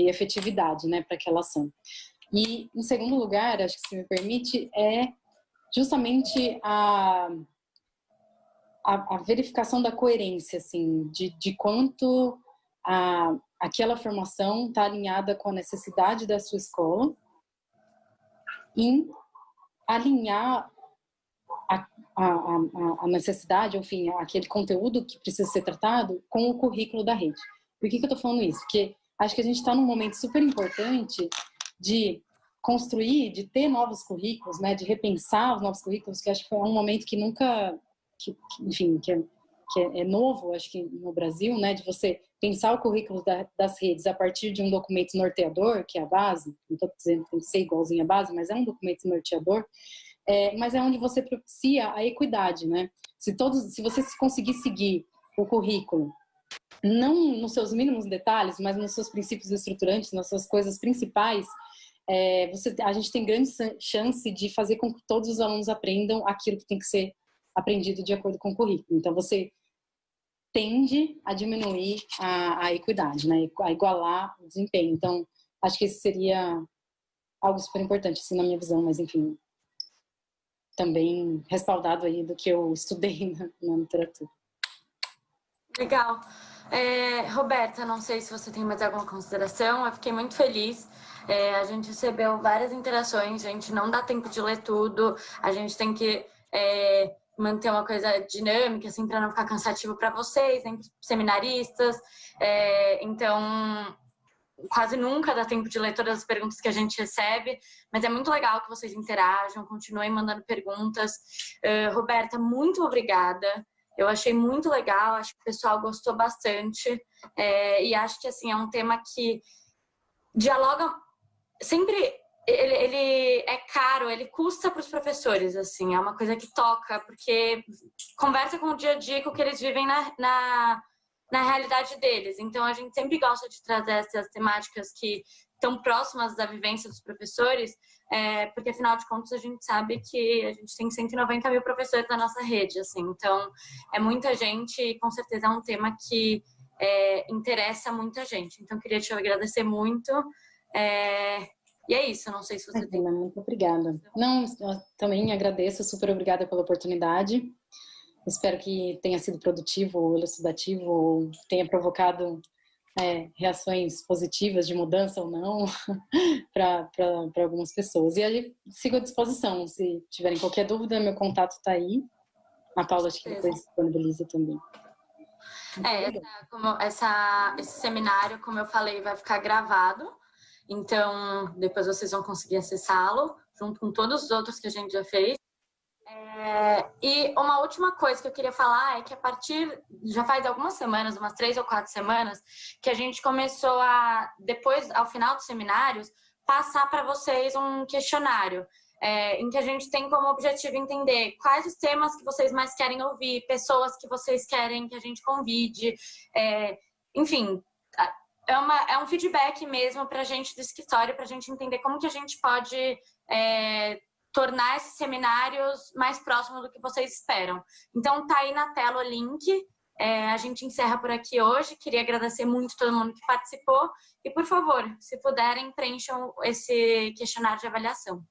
efetividade, né, para aquela ação. E, em segundo lugar, acho que se me permite, é justamente a verificação da coerência, assim, de quanto aquela formação está alinhada com a necessidade da sua escola, em alinhar a necessidade, enfim, aquele conteúdo que precisa ser tratado com o currículo da rede. Por que eu estou falando isso? Porque acho que a gente está num momento super importante de construir, de ter novos currículos, né, de repensar os novos currículos, que acho que é um momento que nunca, enfim, que é novo, acho que no Brasil, né, de você pensar o currículo das redes a partir de um documento norteador, que é a base, não estou dizendo que tem que ser igualzinho à base, mas é um documento norteador, mas é onde você propicia a equidade, né? Se você conseguir seguir o currículo, não nos seus mínimos detalhes, mas nos seus princípios estruturantes, nas suas coisas principais, a gente tem grande chance de fazer com que todos os alunos aprendam aquilo que tem que ser aprendido de acordo com o currículo. Então, você tende a diminuir a equidade, né? A igualar o desempenho. Então, acho que isso seria algo super importante, assim, na minha visão, mas, enfim, também respaldado aí do que eu estudei na literatura. Legal. Roberta, não sei se você tem mais alguma consideração, eu fiquei muito feliz. A gente recebeu várias interações, a gente não dá tempo de ler tudo, a gente tem que manter uma coisa dinâmica, assim, para não ficar cansativo para vocês, nem para seminaristas. Então, quase nunca dá tempo de ler todas as perguntas que a gente recebe, mas é muito legal que vocês interajam, continuem mandando perguntas. Roberta, muito obrigada. Eu achei muito legal, acho que o pessoal gostou bastante, e acho que, assim, é um tema que dialoga sempre. Ele é caro, ele custa para os professores, assim, é uma coisa que toca, porque conversa com o dia a dia, com o que eles vivem na realidade deles. Então, a gente sempre gosta de trazer essas temáticas que estão próximas da vivência dos professores, porque, afinal de contas, a gente sabe que a gente tem 190 mil professores na nossa rede, assim. Então, é muita gente e, com certeza, é um tema que interessa muita gente. Então, queria te agradecer muito. E é isso, não sei se você tem... Muito obrigada. Não, eu também agradeço, super obrigada pela oportunidade. Espero que tenha sido produtivo ou elucidativo, ou tenha provocado reações positivas de mudança ou não para algumas pessoas. E aí sigo à disposição, se tiverem qualquer dúvida, meu contato está aí. A Paula acho que depois disponibiliza também. Esse seminário, como eu falei, vai ficar gravado. Então, depois vocês vão conseguir acessá-lo, junto com todos os outros que a gente já fez. E uma última coisa que eu queria falar é que já faz algumas semanas, umas 3 ou 4 semanas, que a gente começou depois, ao final dos seminários, passar para vocês um questionário, em que a gente tem como objetivo entender quais os temas que vocês mais querem ouvir, pessoas que vocês querem que a gente convide, enfim... É um feedback mesmo para a gente do escritório, para a gente entender como que a gente pode tornar esses seminários mais próximos do que vocês esperam. Então, tá aí na tela o link. A gente encerra por aqui hoje. Queria agradecer muito todo mundo que participou. E, por favor, se puderem, preencham esse questionário de avaliação.